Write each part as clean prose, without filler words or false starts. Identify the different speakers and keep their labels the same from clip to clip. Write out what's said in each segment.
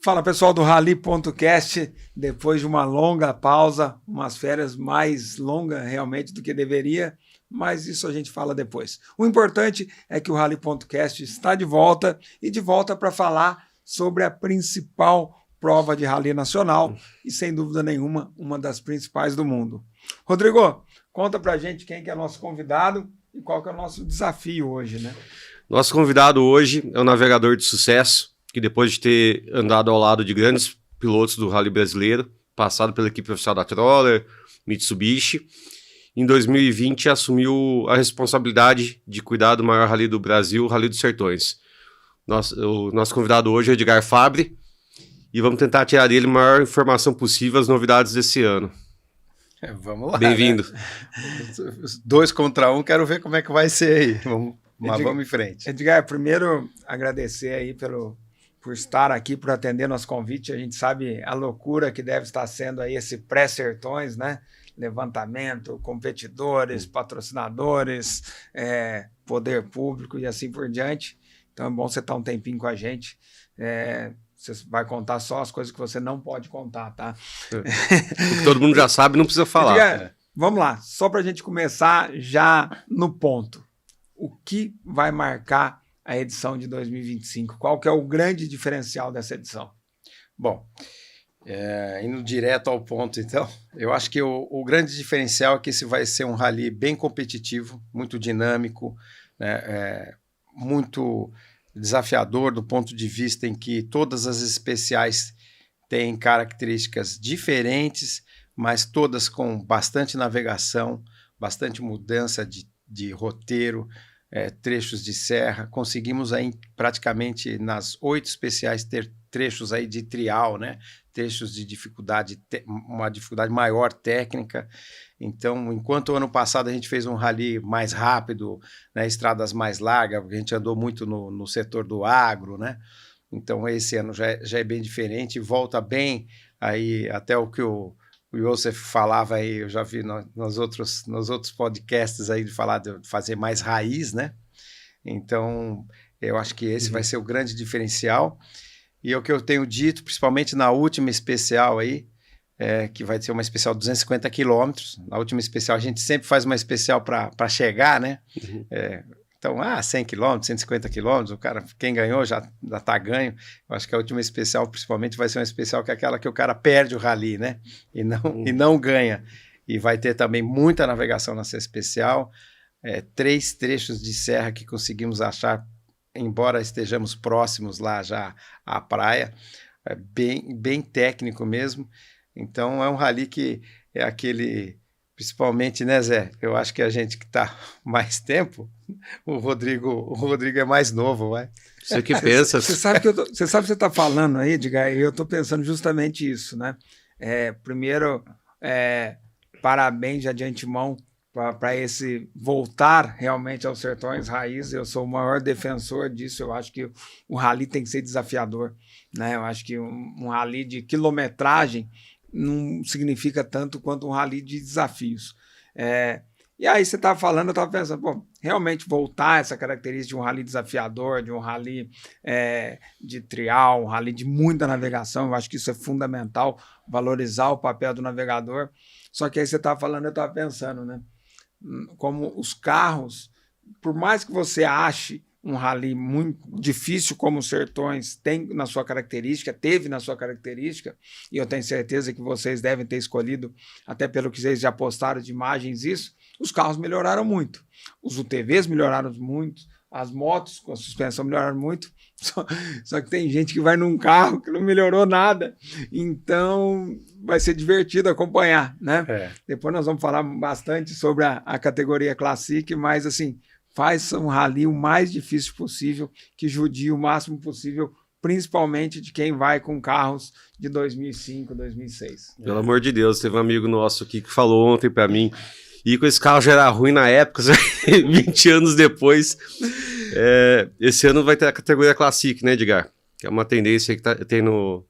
Speaker 1: Fala pessoal do Rally.cast, depois de uma longa pausa, umas férias mais longas realmente do que deveria, mas isso a gente fala depois. O importante é que o Rally.cast está de volta e de volta para falar sobre a principal prova de rally nacional e sem dúvida nenhuma uma das principais do mundo. Rodrigo, conta pra gente quem que é nosso convidado e qual que é o nosso desafio hoje, né?
Speaker 2: Nosso convidado hoje é um navegador de sucesso, que depois de ter andado ao lado de grandes pilotos do rally brasileiro, passado pela equipe oficial da Troller, Mitsubishi, em 2020 assumiu a responsabilidade de cuidar do maior rally do Brasil, o Rally dos Sertões. O nosso convidado hoje é Edgar Fabbri, e vamos tentar tirar dele a maior informação possível, as novidades desse ano.
Speaker 3: Vamos lá.
Speaker 2: Bem-vindo.
Speaker 3: Né? 2 contra 1, quero ver como é que vai ser aí. Vamos em frente.
Speaker 1: Edgar, primeiro agradecer aí por estar aqui, por atender nosso convite. A gente sabe a loucura que deve estar sendo aí esse pré-sertões, né? Levantamento, competidores, patrocinadores, poder público e assim por diante. Então é bom você estar um tempinho com a gente. Você vai contar só as coisas que você não pode contar, tá?
Speaker 2: O que todo mundo já sabe, não precisa falar.
Speaker 1: Edgar, vamos lá, só para a gente começar já no ponto. O que vai marcar a edição de 2025? Qual que é o grande diferencial dessa edição?
Speaker 3: Bom, indo direto ao ponto, então, eu acho que o grande diferencial é que esse vai ser um rally bem competitivo, muito dinâmico, né, muito desafiador do ponto de vista em que todas as especiais têm características diferentes, mas todas com bastante navegação, bastante mudança de roteiro, trechos de serra. Conseguimos aí praticamente nas 8 especiais ter trechos aí de trial, né? Trechos de dificuldade, uma dificuldade maior técnica. Então, enquanto o ano passado a gente fez um rally mais rápido, né, estradas mais largas, porque a gente andou muito no setor do agro, né? Então, esse ano já é bem diferente, volta bem aí até o que o Josef falava aí, eu já vi nos outros podcasts aí de falar de fazer mais raiz, né? Então, eu acho que esse vai ser o grande diferencial. E o que eu tenho dito, principalmente na última especial aí, que vai ser uma especial de 250 quilômetros. Na última especial a gente sempre faz uma especial para chegar, né? Uhum. Então, 100 quilômetros, 150 quilômetros, o cara, quem ganhou já está ganho. Eu acho que a última especial, principalmente, vai ser uma especial que é aquela que o cara perde o rally, né? E não ganha. E vai ter também muita navegação nessa especial. 3 trechos de serra que conseguimos achar, embora estejamos próximos lá já à praia. Bem técnico mesmo. Então, é um rally que é aquele... Principalmente, né, Zé? Eu acho que a gente que está mais tempo, o Rodrigo é mais novo, vai.
Speaker 2: Você que pensa.
Speaker 1: Você sabe que você está falando aí, Edgar, e eu estou pensando justamente isso, né? Primeiro, parabéns já de antemão para esse voltar realmente aos sertões raiz. Eu sou o maior defensor disso. Eu acho que o rally tem que ser desafiador, né? Eu acho que um rally de quilometragem não significa tanto quanto um rally de desafios. E aí você estava falando, eu estava pensando, realmente voltar essa característica de um rally desafiador, de um rally de trial, um rally de muita navegação, eu acho que isso é fundamental, valorizar o papel do navegador. Só que aí você estava falando, eu estava pensando, né? Como os carros, por mais que você ache um rally muito difícil como os Sertões teve na sua característica, e eu tenho certeza que vocês devem ter escolhido, até pelo que vocês já postaram de imagens isso, os carros melhoraram muito, os UTVs melhoraram muito, as motos com a suspensão melhoraram muito, só que tem gente que vai num carro que não melhorou nada, então vai ser divertido acompanhar, né? Depois nós vamos falar bastante sobre a categoria Classic, mas assim, faz um rally o mais difícil possível, que judie o máximo possível, principalmente de quem vai com carros de 2005, 2006.
Speaker 2: Pelo amor de Deus, teve um amigo nosso aqui que falou ontem para mim, e com esse carro já era ruim na época, 20 anos depois. Esse ano vai ter a categoria Classic, né, Edgar? Que é uma tendência que tem no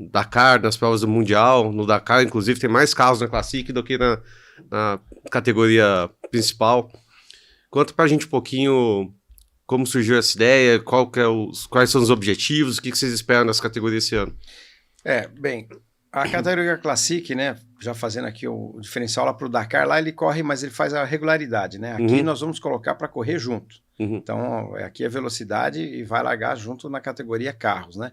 Speaker 2: Dakar, nas provas do Mundial. No Dakar, inclusive, tem mais carros na Classic do que na categoria principal. Conta pra gente um pouquinho Como surgiu essa ideia? Quais são os objetivos? O que vocês esperam nessa categoria esse ano?
Speaker 3: Bem, a categoria Classic, né, já fazendo aqui o diferencial lá para o Dakar, lá ele corre, mas ele faz a regularidade, né? Aqui nós vamos colocar para correr junto. Então, aqui é velocidade e vai largar junto na categoria carros, né?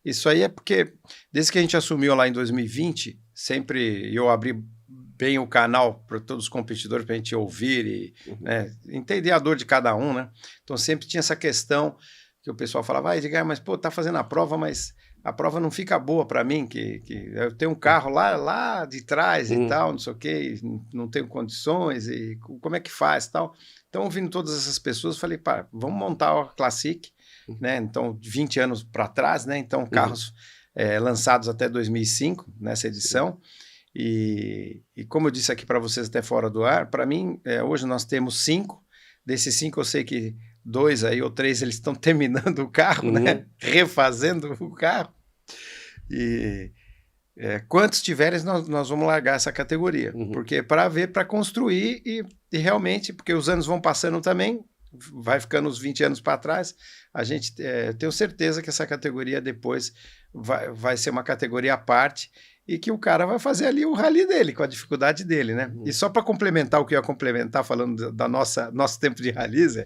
Speaker 3: Isso aí é porque, desde que a gente assumiu lá em 2020, sempre eu abri bem o canal para todos os competidores, para a gente ouvir e né, entender a dor de cada um, né? Então, sempre tinha essa questão que o pessoal falava, Edgar, mas pô, tá fazendo a prova, mas a prova não fica boa para mim, que eu tenho um carro lá de trás e tal, não sei o quê, não tenho condições, e como é que faz e tal. Então, ouvindo todas essas pessoas, falei, pá, vamos montar a Classic, né? Então, 20 anos para trás, né? Então, carros lançados até 2005, nessa edição. E como eu disse aqui para vocês até fora do ar, para mim, hoje nós temos 5. Desses 5, eu sei que 2 aí ou 3 eles estão terminando o carro, né? Refazendo o carro. E quantos tiverem, nós vamos largar essa categoria. Porque para construir e realmente, porque os anos vão passando também, vai ficando uns 20 anos para trás, a gente tenho certeza que essa categoria depois vai ser uma categoria à parte e que o cara vai fazer ali o rally dele, com a dificuldade dele, né? E só para complementar o que eu ia complementar, falando da nosso tempo de rallies,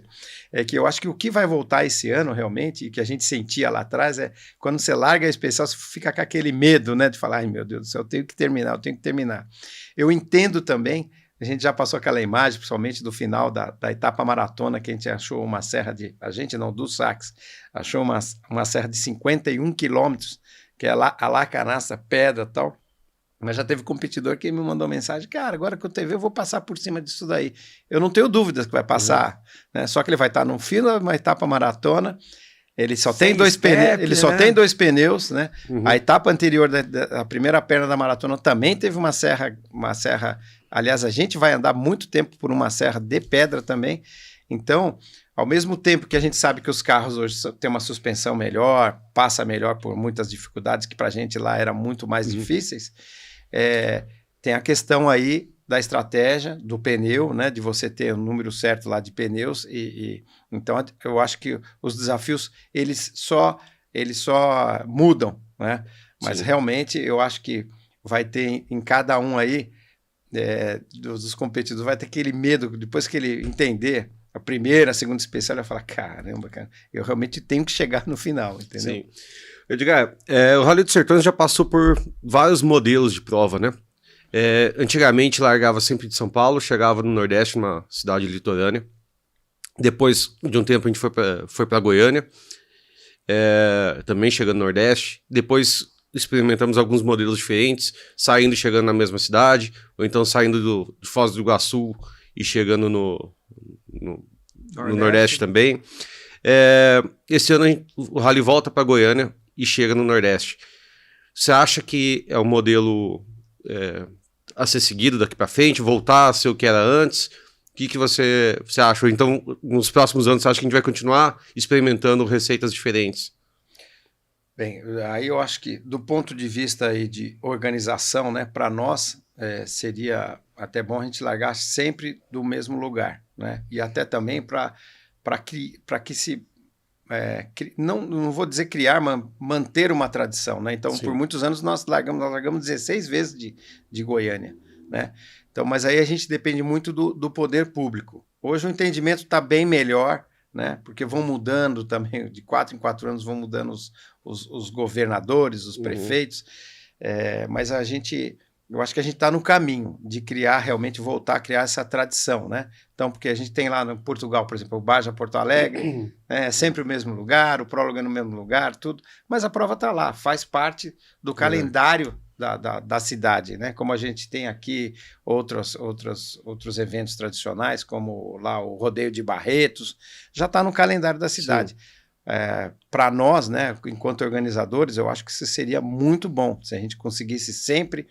Speaker 3: é que eu acho que o que vai voltar esse ano, realmente, e que a gente sentia lá atrás, é quando você larga a especial, você fica com aquele medo, né? De falar, ai meu Deus do céu, eu tenho que terminar. Eu entendo também, a gente já passou aquela imagem, principalmente do final da etapa maratona, que a gente achou uma serra do Sachs, achou uma serra de 51 quilômetros, que é a Lacanaça, pedra e tal. Mas já teve competidor que me mandou mensagem, cara, agora que eu TV eu vou passar por cima disso daí. Eu não tenho dúvidas que vai passar, né? Só que ele vai estar no fim de uma etapa maratona, ele só tem dois pneus, né? A etapa anterior da primeira perna da maratona também teve uma serra, aliás, a gente vai andar muito tempo por uma serra de pedra também. Então, ao mesmo tempo que a gente sabe que os carros hoje têm uma suspensão melhor, passa melhor por muitas dificuldades que para a gente lá eram muito mais difíceis, tem a questão aí da estratégia, do pneu, né, de você ter o número certo lá de pneus. Então, eu acho que os desafios, eles só mudam, né? Mas realmente eu acho que vai ter em cada um aí, dos competidores, vai ter aquele medo, depois que ele entender a primeira, a segunda especial, ele vai falar, caramba, cara, eu realmente tenho que chegar no final, entendeu?
Speaker 2: Sim. Edgar, o Rally dos Sertões já passou por vários modelos de prova, né? Antigamente largava sempre de São Paulo, chegava no Nordeste, numa cidade litorânea. Depois de um tempo a gente foi para Goiânia, também chegando no Nordeste. Depois experimentamos alguns modelos diferentes, saindo e chegando na mesma cidade, ou então saindo de Foz do Iguaçu e chegando no Nordeste também. Esse ano o Rally volta para Goiânia e chega no Nordeste. Você acha que é um modelo a ser seguido daqui para frente, voltar a ser o que era antes? O que você acha? Então, nos próximos anos, você acha que a gente vai continuar experimentando receitas diferentes?
Speaker 3: Bem, aí eu acho que do ponto de vista aí de organização, né, para nós seria até bom a gente largar sempre do mesmo lugar, né? E até também para que se não vou dizer criar, mas manter uma tradição, né? Então, por muitos anos nós largamos 16 vezes de Goiânia, né? Então, mas aí a gente depende muito do poder público. Hoje o entendimento está bem melhor, né? Porque vão mudando também, de 4 em 4 anos vão mudando os governadores, os prefeitos, mas eu acho que a gente está no caminho de realmente voltar a criar essa tradição, né? Então, porque a gente tem lá no Portugal, por exemplo, o Baja Porto Alegre, é sempre o mesmo lugar, o prólogo é no mesmo lugar, tudo, mas a prova está lá, faz parte do calendário da cidade, né? Como a gente tem aqui outros eventos tradicionais, como lá o Rodeio de Barretos, já está no calendário da cidade. Para nós, né, enquanto organizadores, eu acho que isso seria muito bom, se a gente conseguisse sempre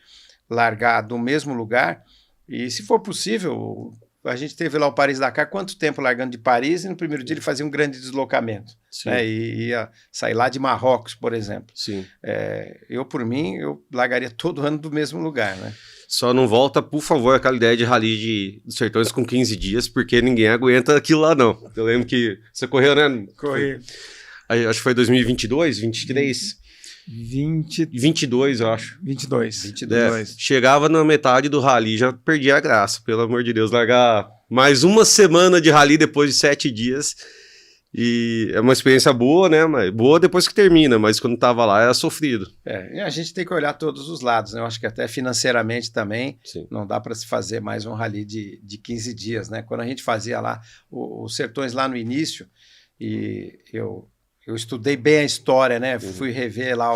Speaker 3: largar do mesmo lugar e, se for possível, a gente teve lá o Paris-Dakar, quanto tempo largando de Paris, e no primeiro dia ele fazia um grande deslocamento, né? E ia sair lá de Marrocos, por exemplo.
Speaker 2: Sim.
Speaker 3: Eu, por mim, eu largaria todo ano do mesmo lugar, né?
Speaker 2: Só não volta, por favor, aquela ideia de rally dos Sertões com 15 dias, porque ninguém aguenta aquilo lá, não. Eu lembro que você correu, né?
Speaker 1: Corri.
Speaker 2: Acho que foi 2022, 23... 22, eu acho.
Speaker 1: 22.
Speaker 2: Chegava na metade do rally, já perdia a graça, pelo amor de Deus. Largar mais uma semana de rally depois de 7 dias. E é uma experiência boa, né? Mas boa depois que termina, mas quando tava lá era sofrido.
Speaker 3: E a gente tem que olhar todos os lados, né? Eu acho que até financeiramente também
Speaker 2: Sim.
Speaker 3: Não dá para se fazer mais um rally de 15 dias, né? Quando a gente fazia lá os Sertões lá no início, e eu estudei bem a história, né? Fui rever lá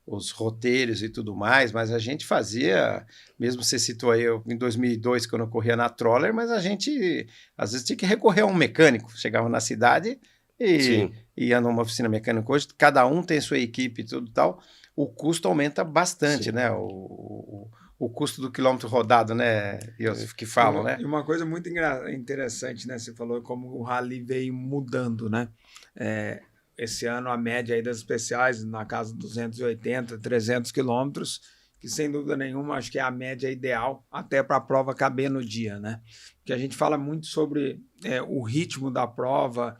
Speaker 3: os roteiros e tudo mais, mas a gente fazia, mesmo você citou aí, em 2002, quando eu corria na Troller, mas a gente, às vezes, tinha que recorrer a um mecânico. Chegava na cidade e ia numa oficina mecânica. Hoje, cada um tem sua equipe e tudo tal. O custo aumenta bastante, né? O custo do quilômetro rodado, né? Que falam, né?
Speaker 1: E uma coisa muito interessante, né? Você falou como o rally veio mudando, né? Esse ano a média aí das especiais na casa de 280, 300 quilômetros, que sem dúvida nenhuma acho que é a média ideal até para a prova caber no dia, né? Porque a gente fala muito sobre o ritmo da prova.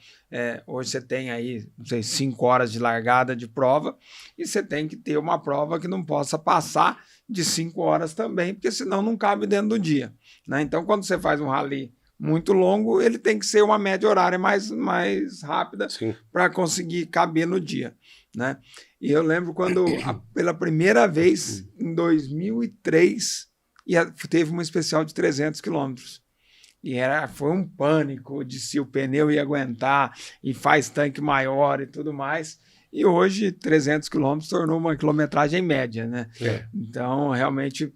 Speaker 1: Hoje você tem aí, não sei, 5 horas de largada de prova e você tem que ter uma prova que não possa passar de 5 horas também, porque senão não cabe dentro do dia, né? Então, quando você faz um rally muito longo, ele tem que ser uma média horária mais rápida para conseguir caber no dia, né? E eu lembro quando, pela primeira vez, em 2003, teve uma especial de 300 quilômetros. E foi um pânico de se o pneu ia aguentar e faz tanque maior e tudo mais. E hoje, 300 quilômetros tornou uma quilometragem média, né? Então, realmente,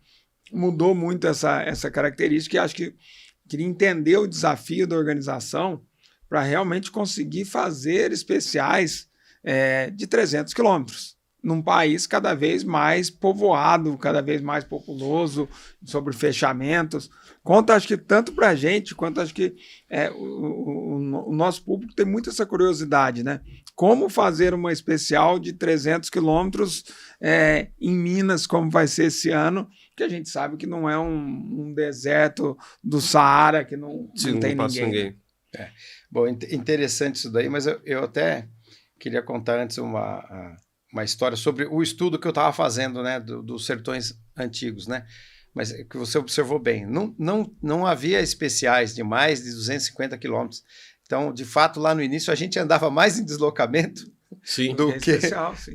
Speaker 1: mudou muito essa característica e acho que queria entender o desafio da organização para realmente conseguir fazer especiais de 300 quilômetros num país cada vez mais povoado, cada vez mais populoso, sobre fechamentos. Conta, acho que tanto para a gente, quanto acho que o nosso público tem muito essa curiosidade, né? Como fazer uma especial de 300 quilômetros em Minas, como vai ser esse ano, que a gente sabe que não é um deserto do Saara, que não tem ninguém.
Speaker 3: Bom, interessante isso daí, mas eu até queria contar antes uma história sobre o estudo que eu estava fazendo, né, dos sertões antigos, né? Mas que você observou bem, não havia especiais de mais de 250 quilômetros. Então, de fato, lá no início a gente andava mais em deslocamento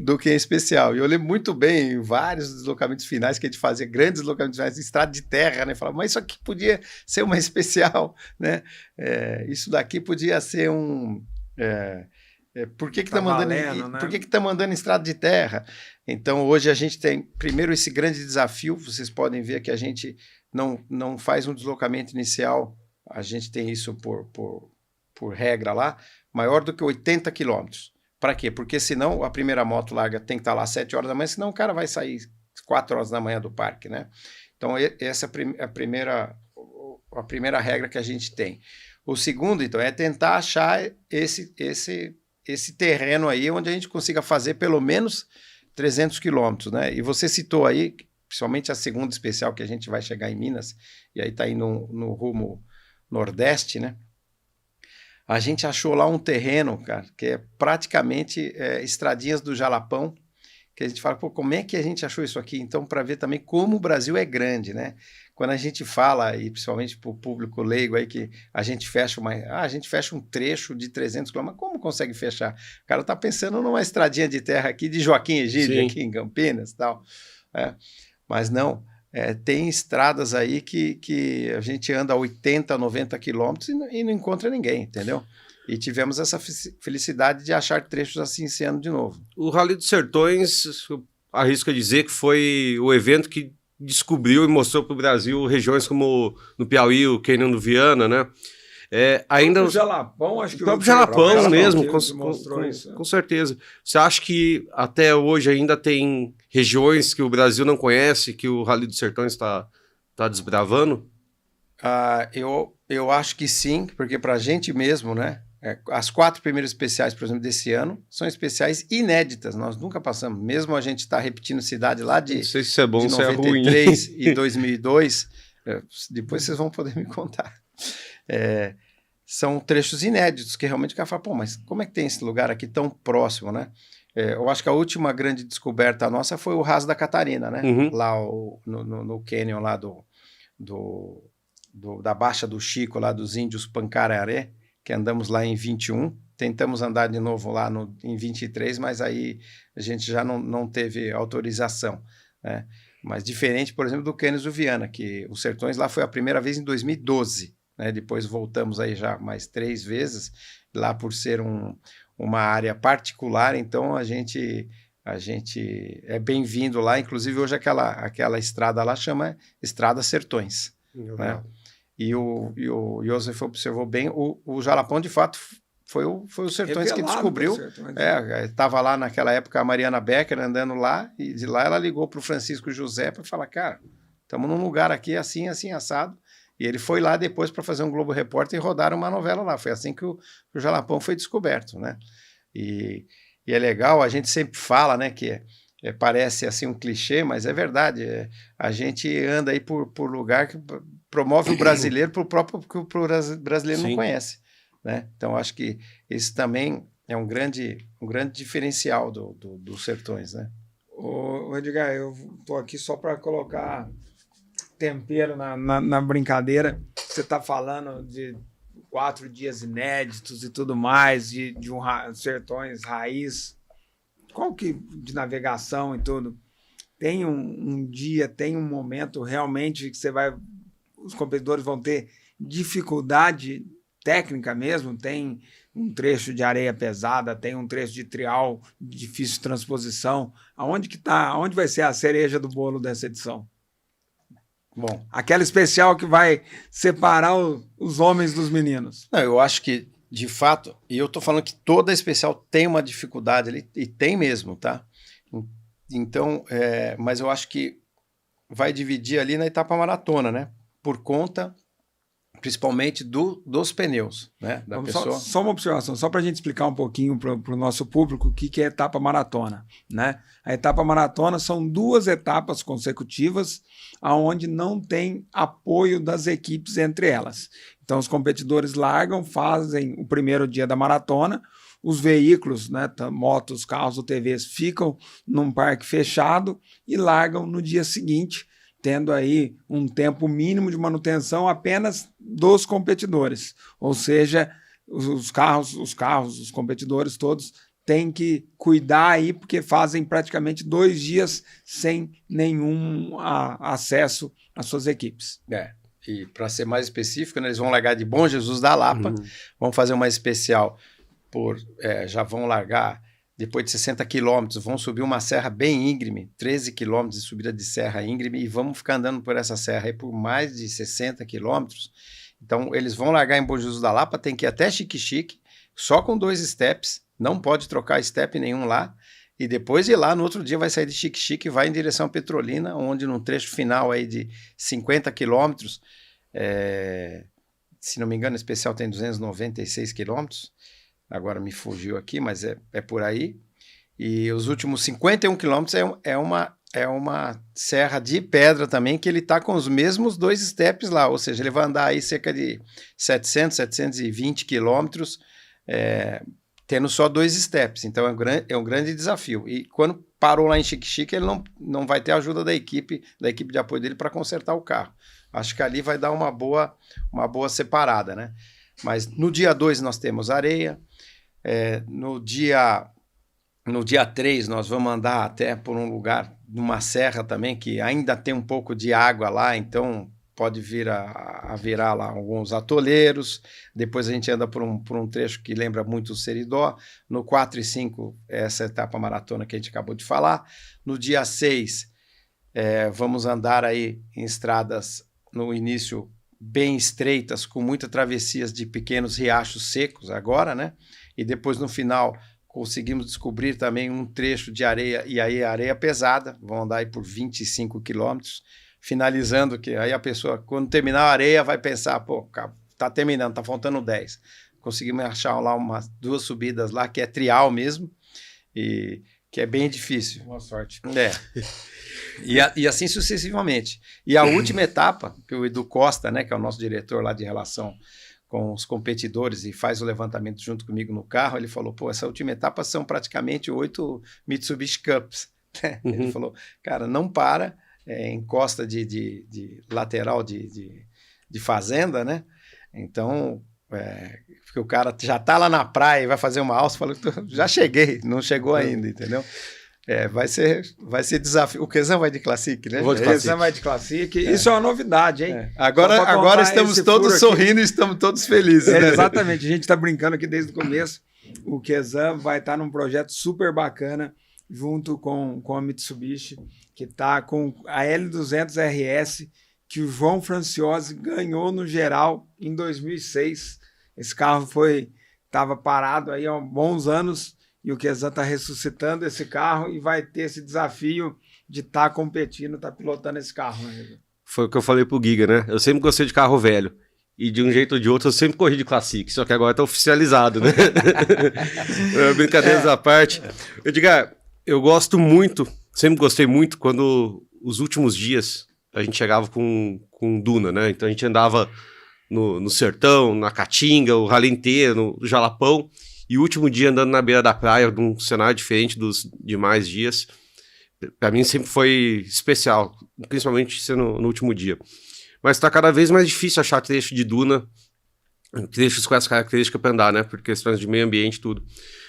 Speaker 3: do que em especial. E eu lembro muito bem em vários deslocamentos finais que a gente fazia, grandes deslocamentos finais, estrada de terra, né? Falava, mas isso aqui podia ser uma especial, né? Isso daqui podia ser por que está mandando, né? Por que tá mandando em estrada de terra? Então, hoje a gente tem, primeiro, esse grande desafio. Vocês podem ver que a gente não faz um deslocamento inicial, a gente tem isso por regra lá, maior do que 80 quilômetros. Para quê? Porque senão a primeira moto larga tem que estar lá às 7 horas da manhã, senão o cara vai sair 4 horas da manhã do parque, né? Então, essa é a primeira regra que a gente tem. O segundo, então, é tentar achar esse terreno aí onde a gente consiga fazer pelo menos 300 quilômetros, né? E você citou aí, principalmente a segunda especial que a gente vai chegar em Minas, e aí está indo no rumo nordeste, né? A gente achou lá um terreno, cara, que é praticamente estradinhas do Jalapão, que a gente fala, pô, como é que a gente achou isso aqui? Então, para ver também como o Brasil é grande, né? Quando a gente fala, e principalmente para o público leigo aí, que a gente fecha um trecho de 300 quilômetros, como consegue fechar? O cara está pensando numa estradinha de terra aqui de Joaquim Egídio, aqui em Campinas e tal. Mas não, tem estradas aí que a gente anda a 80, 90 quilômetros e não encontra ninguém, entendeu? E tivemos essa felicidade de achar trechos assim esse ano de novo.
Speaker 2: O Rally dos Sertões, arrisco a dizer que foi o evento que descobriu e mostrou para o Brasil regiões como no Piauí, o Cânion do Viana, né? Ainda
Speaker 1: o Jalapão, acho que
Speaker 2: o próprio Jalapão mesmo, com certeza. Você acha que até hoje ainda tem regiões que o Brasil não conhece, que o Rally dos Sertões está desbravando?
Speaker 3: Eu acho que sim, porque para a gente mesmo, né? As 4 primeiras especiais, por exemplo, desse ano, são especiais inéditas. Nós nunca passamos, mesmo a gente está repetindo cidade lá de,
Speaker 2: Não sei se isso é bom ou se é ruim.
Speaker 3: 93 e 2002. Depois vocês vão poder me contar. São trechos inéditos que realmente o cara fala, pô, mas como é que tem esse lugar aqui tão próximo, né? Eu acho que a última grande descoberta nossa foi o Raso da Catarina, né?
Speaker 2: Uhum.
Speaker 3: Lá no canyon lá da Baixa do Chico, lá dos índios Pancararé, que andamos lá em 21. Tentamos andar de novo lá em 23, mas aí a gente já não teve autorização, né? Mas diferente, por exemplo, do Cânion do Viana, que os Sertões lá foi a primeira vez em 2012, né? Depois voltamos aí já mais 3 vezes, lá por ser uma área particular, então a gente é bem-vindo lá. Inclusive hoje aquela estrada lá chama Estrada Sertões, né? E o Joseph observou bem, o Jalapão de fato foi o Sertões que descobriu. Estava lá naquela época a Mariana Becker andando lá, e de lá ela ligou para o Francisco José para falar, cara, estamos num lugar aqui assim, assim, assado. E ele foi lá depois para fazer um Globo Repórter e rodaram uma novela lá. Foi assim que o Jalapão foi descoberto, né? E é legal, a gente sempre fala, né, que parece assim um clichê, mas é verdade. A gente anda aí por lugar que promove o brasileiro para o próprio que o brasileiro
Speaker 2: Sim.
Speaker 3: não conhece, né? Então acho que esse também é um grande diferencial dos Sertões, né?
Speaker 1: Ô Edgar, eu tô aqui só para colocar tempero na brincadeira. Você está falando de 4 dias inéditos e tudo mais, de Sertões raiz, qual que de navegação e tudo. Tem um dia, tem um momento realmente que os competidores vão ter dificuldade técnica mesmo, tem um trecho de areia pesada, tem um trecho de trial de difícil transposição. Aonde vai ser a cereja do bolo dessa edição?
Speaker 3: Bom,
Speaker 1: aquela especial que vai separar os homens dos meninos.
Speaker 3: Não, eu acho que, de fato, e eu tô falando que toda especial tem uma dificuldade ali, e tem mesmo, tá? Então, mas eu acho que vai dividir ali na etapa maratona, né? Por conta, principalmente, dos pneus, né? Da pessoa.
Speaker 1: Só uma observação, só para a gente explicar um pouquinho para o nosso público o que é etapa maratona, né? A etapa maratona são 2 etapas consecutivas onde não tem apoio das equipes entre elas. Então, os competidores largam, fazem o primeiro dia da maratona, os veículos, né, motos, carros, UTVs, ficam num parque fechado e largam no dia seguinte, tendo aí um tempo mínimo de manutenção apenas dos competidores. Ou seja, os competidores todos têm que cuidar aí, porque fazem praticamente 2 dias sem nenhum acesso às suas equipes.
Speaker 3: E para ser mais específico, né, eles vão largar de Bom Jesus da Lapa, vão fazer uma especial já vão largar depois de 60 quilômetros, vão subir uma serra bem íngreme, 13 quilômetros de subida de serra íngreme, e vamos ficar andando por essa serra aí por mais de 60 quilômetros. Então, eles vão largar em Bom Jesus da Lapa, tem que ir até Xique-Xique, só com 2 steps, não pode trocar step nenhum lá, e depois de lá, no outro dia, vai sair de Xique-Xique e vai em direção a Petrolina, onde num trecho final aí de 50 quilômetros, se não me engano, o especial tem 296 quilômetros, agora me fugiu aqui, mas é por aí. E os últimos 51 quilômetros é uma serra de pedra também, que ele está com os mesmos 2 steps lá, ou seja, ele vai andar aí cerca de 720 quilômetros, tendo só 2 steps. Então é um grande desafio. E quando parou lá em Xique-Xique, ele não vai ter a ajuda da equipe de apoio dele para consertar o carro. Acho que ali vai dar uma boa separada, né? Mas no dia 2 nós temos areia, no dia 3 nós vamos andar até por um lugar, numa serra também, que ainda tem um pouco de água lá, então pode vir a virar lá alguns atoleiros. Depois a gente anda por um trecho que lembra muito o Seridó. No 4 e 5, essa etapa maratona que a gente acabou de falar. No dia 6, vamos andar aí em estradas no início bem estreitas, com muitas travessias de pequenos riachos secos agora, né? E depois no final conseguimos descobrir também um trecho de areia, e aí areia pesada, vão andar aí por 25 quilômetros, finalizando, que aí a pessoa, quando terminar a areia, vai pensar, pô, tá terminando, tá faltando 10. Conseguimos achar lá umas 2 subidas lá, que é trial mesmo, e que é bem difícil.
Speaker 1: Boa sorte.
Speaker 3: E assim sucessivamente. E a última etapa, que o Edu Costa, né, que é o nosso diretor lá de relação com os competidores e faz o levantamento junto comigo no carro, ele falou, pô, essa última etapa são praticamente 8 Mitsubishi Cups. Ele falou, cara, não para, encosta de lateral de fazenda, né? Então, porque o cara já tá lá na praia e vai fazer uma alça, falou, já cheguei, não chegou ainda, entendeu? Vai ser desafio. O Quezão vai de Classic, né?
Speaker 1: O Quezão vai de Classic. Isso é uma novidade, hein?
Speaker 3: Agora estamos todos sorrindo e estamos todos felizes. Né?
Speaker 1: Exatamente. A gente está brincando aqui desde o começo. O Quezão vai estar num projeto super bacana junto com a Mitsubishi, que está com a L200 RS, que o João Franciosi ganhou no geral em 2006. Esse carro estava parado aí há bons anos, e o Quezão está ressuscitando esse carro e vai ter esse desafio de estar competindo, estar pilotando esse carro. Né?
Speaker 2: Foi o que eu falei pro Giga, né? Eu sempre gostei de carro velho. E de um jeito ou de outro eu sempre corri de Classic, só que agora tá oficializado, né? Brincadeiras à parte. Edgar, eu gosto muito, sempre gostei muito quando os últimos dias a gente chegava com duna, né? Então a gente andava no sertão, na Caatinga, o rally inteiro, no Jalapão, e o último dia andando na beira da praia, num cenário diferente dos demais dias, para mim sempre foi especial, principalmente sendo no último dia. Mas está cada vez mais difícil achar trecho de duna, trechos com essa característica para andar, né? Por questões de meio ambiente e tudo.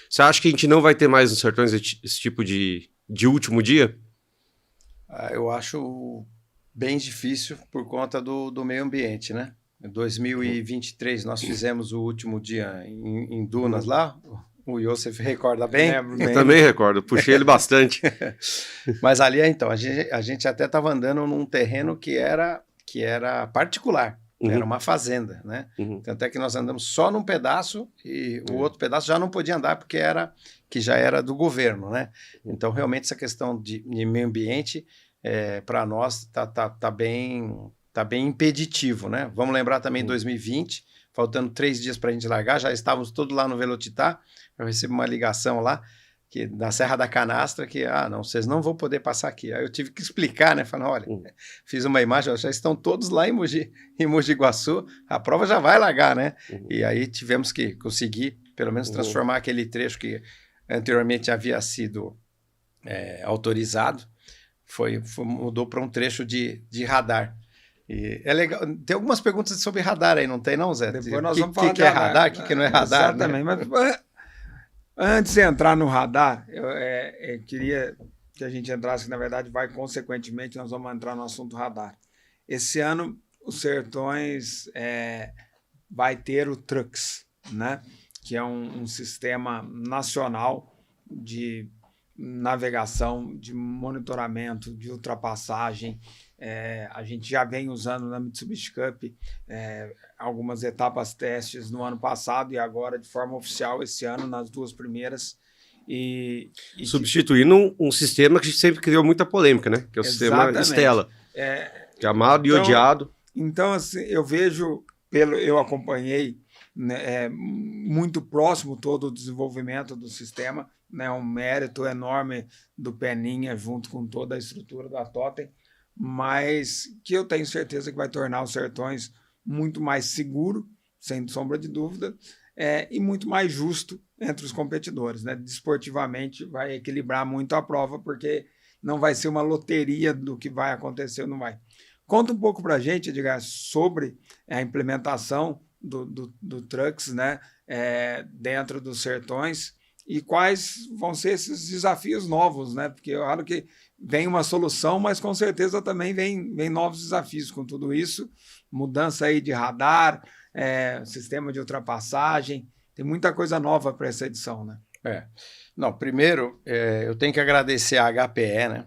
Speaker 2: Você acha que a gente não vai ter mais nos sertões esse tipo de último dia?
Speaker 3: Eu acho bem difícil por conta do meio ambiente, né? Em 2023 nós fizemos o último dia em Dunas lá. O Yosef recorda bem?
Speaker 2: Eu também recordo, puxei ele bastante.
Speaker 3: Mas ali, então, a gente até estava andando num terreno que era particular. Era uma fazenda, né? Tanto é que nós andamos só num pedaço e o outro pedaço já não podia andar porque já era do governo, né? Então, realmente, essa questão de meio ambiente, para nós, tá bem impeditivo, né? Vamos lembrar também 2020, faltando 3 dias para a gente largar, já estávamos todos lá no Velocitar, eu recebi uma ligação lá, da Serra da Canastra, que, não, vocês não vão poder passar aqui. Aí eu tive que explicar, né? Falando, olha, fiz uma imagem, já estão todos lá em Mogi Guaçu, a prova já vai largar, né? E aí tivemos que conseguir, pelo menos, transformar aquele trecho que anteriormente havia sido autorizado, mudou para um trecho de radar. E é legal. Tem algumas perguntas sobre radar aí, não tem não, Zé?
Speaker 1: Depois nós vamos falar
Speaker 3: que é radar, o que não é radar?
Speaker 1: Exatamente,
Speaker 3: né?
Speaker 1: Mas antes de entrar no radar, eu queria que a gente entrasse, que na verdade consequentemente, nós vamos entrar no assunto radar. Esse ano, os Sertões vai ter o Trucks, né? Que é um sistema nacional de navegação, de monitoramento, de ultrapassagem. A gente já vem usando na Mitsubishi Cup algumas etapas testes no ano passado e agora de forma oficial esse ano nas 2 primeiras.
Speaker 2: Substituindo um sistema que sempre criou muita polêmica, né? Que é o sistema Stella. Que é amado e odiado.
Speaker 1: Então, assim, eu vejo, eu acompanhei, né, muito próximo todo o desenvolvimento do sistema, né, um mérito enorme do Peninha junto com toda a estrutura da Totem, mas que eu tenho certeza que vai tornar os Sertões muito mais seguro, sem sombra de dúvida, e muito mais justo entre os competidores, né? Desportivamente vai equilibrar muito a prova, porque não vai ser uma loteria do que vai acontecer ou não vai. Conta um pouco para a gente, Edgar, sobre a implementação do Trucks, né, dentro dos Sertões, e quais vão ser esses desafios novos, né? Porque eu acho que vem uma solução, mas com certeza também vem novos desafios com tudo isso. Mudança aí de radar, sistema de ultrapassagem, tem muita coisa nova para essa edição, né?
Speaker 3: Não, primeiro, eu tenho que agradecer a HPE, né?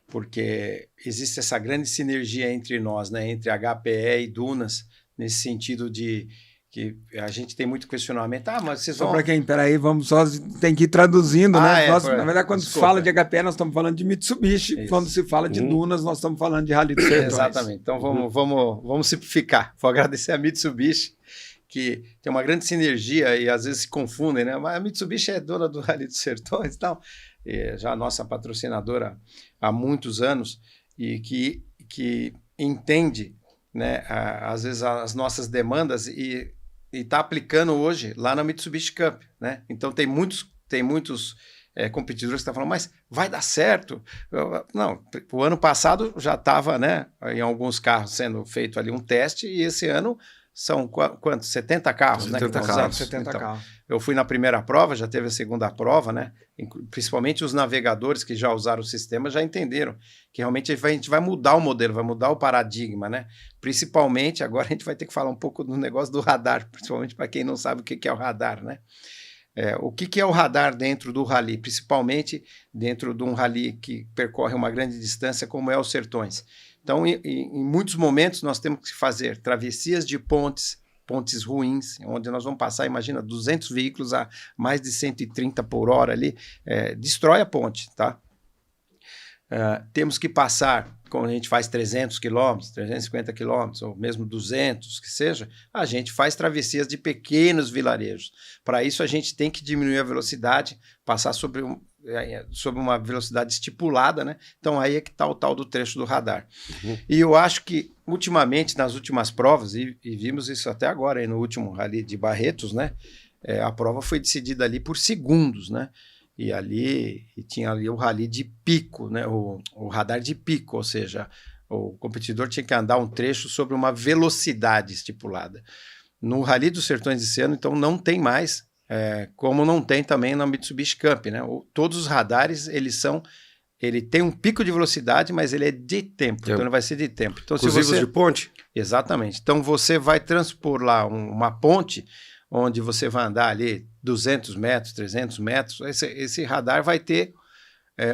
Speaker 3: Porque existe essa grande sinergia entre nós, né? Entre HPE e Dunas, nesse sentido de que a gente tem muito questionamento. Mas vocês
Speaker 1: Só
Speaker 3: vão...
Speaker 1: para quem, peraí, vamos só, tem que ir traduzindo, né? Na verdade, quando se fala de HPE, nós estamos falando de Mitsubishi. Isso. Quando se fala de Dunas, nós estamos falando de Rally dos Sertões.
Speaker 3: Exatamente. Então, vamos simplificar. Vou agradecer a Mitsubishi, que tem uma grande sinergia e às vezes se confundem, né? Mas a Mitsubishi é dona do Rally dos Sertões e tal, já a nossa patrocinadora há muitos anos, e que entende, né, às vezes as nossas demandas e está aplicando hoje lá na Mitsubishi Cup, né? Então tem muitos competidores que estão falando, mas vai dar certo? Não, o ano passado já estava, né, em alguns carros sendo feito ali um teste, e esse ano são quantos? 70 carros,
Speaker 2: 70
Speaker 3: né?
Speaker 2: carros.
Speaker 1: 70 carros.
Speaker 3: Eu fui na primeira prova, já teve a segunda prova, né? Principalmente os navegadores que já usaram o sistema já entenderam que realmente a gente vai mudar o modelo, vai mudar o paradigma, né? Principalmente, agora a gente vai ter que falar um pouco do negócio do radar, principalmente para quem não sabe o que é o radar, né? O que é o radar dentro do rally, principalmente dentro de um rally que percorre uma grande distância como é os Sertões. Então, em muitos momentos, nós temos que fazer travessias de pontes ruins, onde nós vamos passar, imagina, 200 veículos a mais de 130 por hora ali, destrói a ponte, tá? Temos que passar, quando a gente faz 300 quilômetros, 350 quilômetros, ou mesmo 200, que seja, a gente faz travessias de pequenos vilarejos. Para isso, a gente tem que diminuir a velocidade, passar sobre uma velocidade estipulada, né? Então aí é que está o tal do trecho do radar. E eu acho que, ultimamente, nas últimas provas, e vimos isso até agora, aí no último Rally de Barretos, né? A prova foi decidida ali por segundos, né? E tinha ali o rally de pico, né? O radar de pico, ou seja, o competidor tinha que andar um trecho sobre uma velocidade estipulada. No Rally dos Sertões desse ano, então, não tem mais, como não tem também na Mitsubishi Cup, né? Todos os radares, ele tem um pico de velocidade, mas ele é de tempo, então ele vai ser de tempo. Então,
Speaker 2: Inclusive de ponte?
Speaker 3: Exatamente. Então você vai transpor lá uma ponte, onde você vai andar ali 200 metros, 300 metros, esse radar vai ter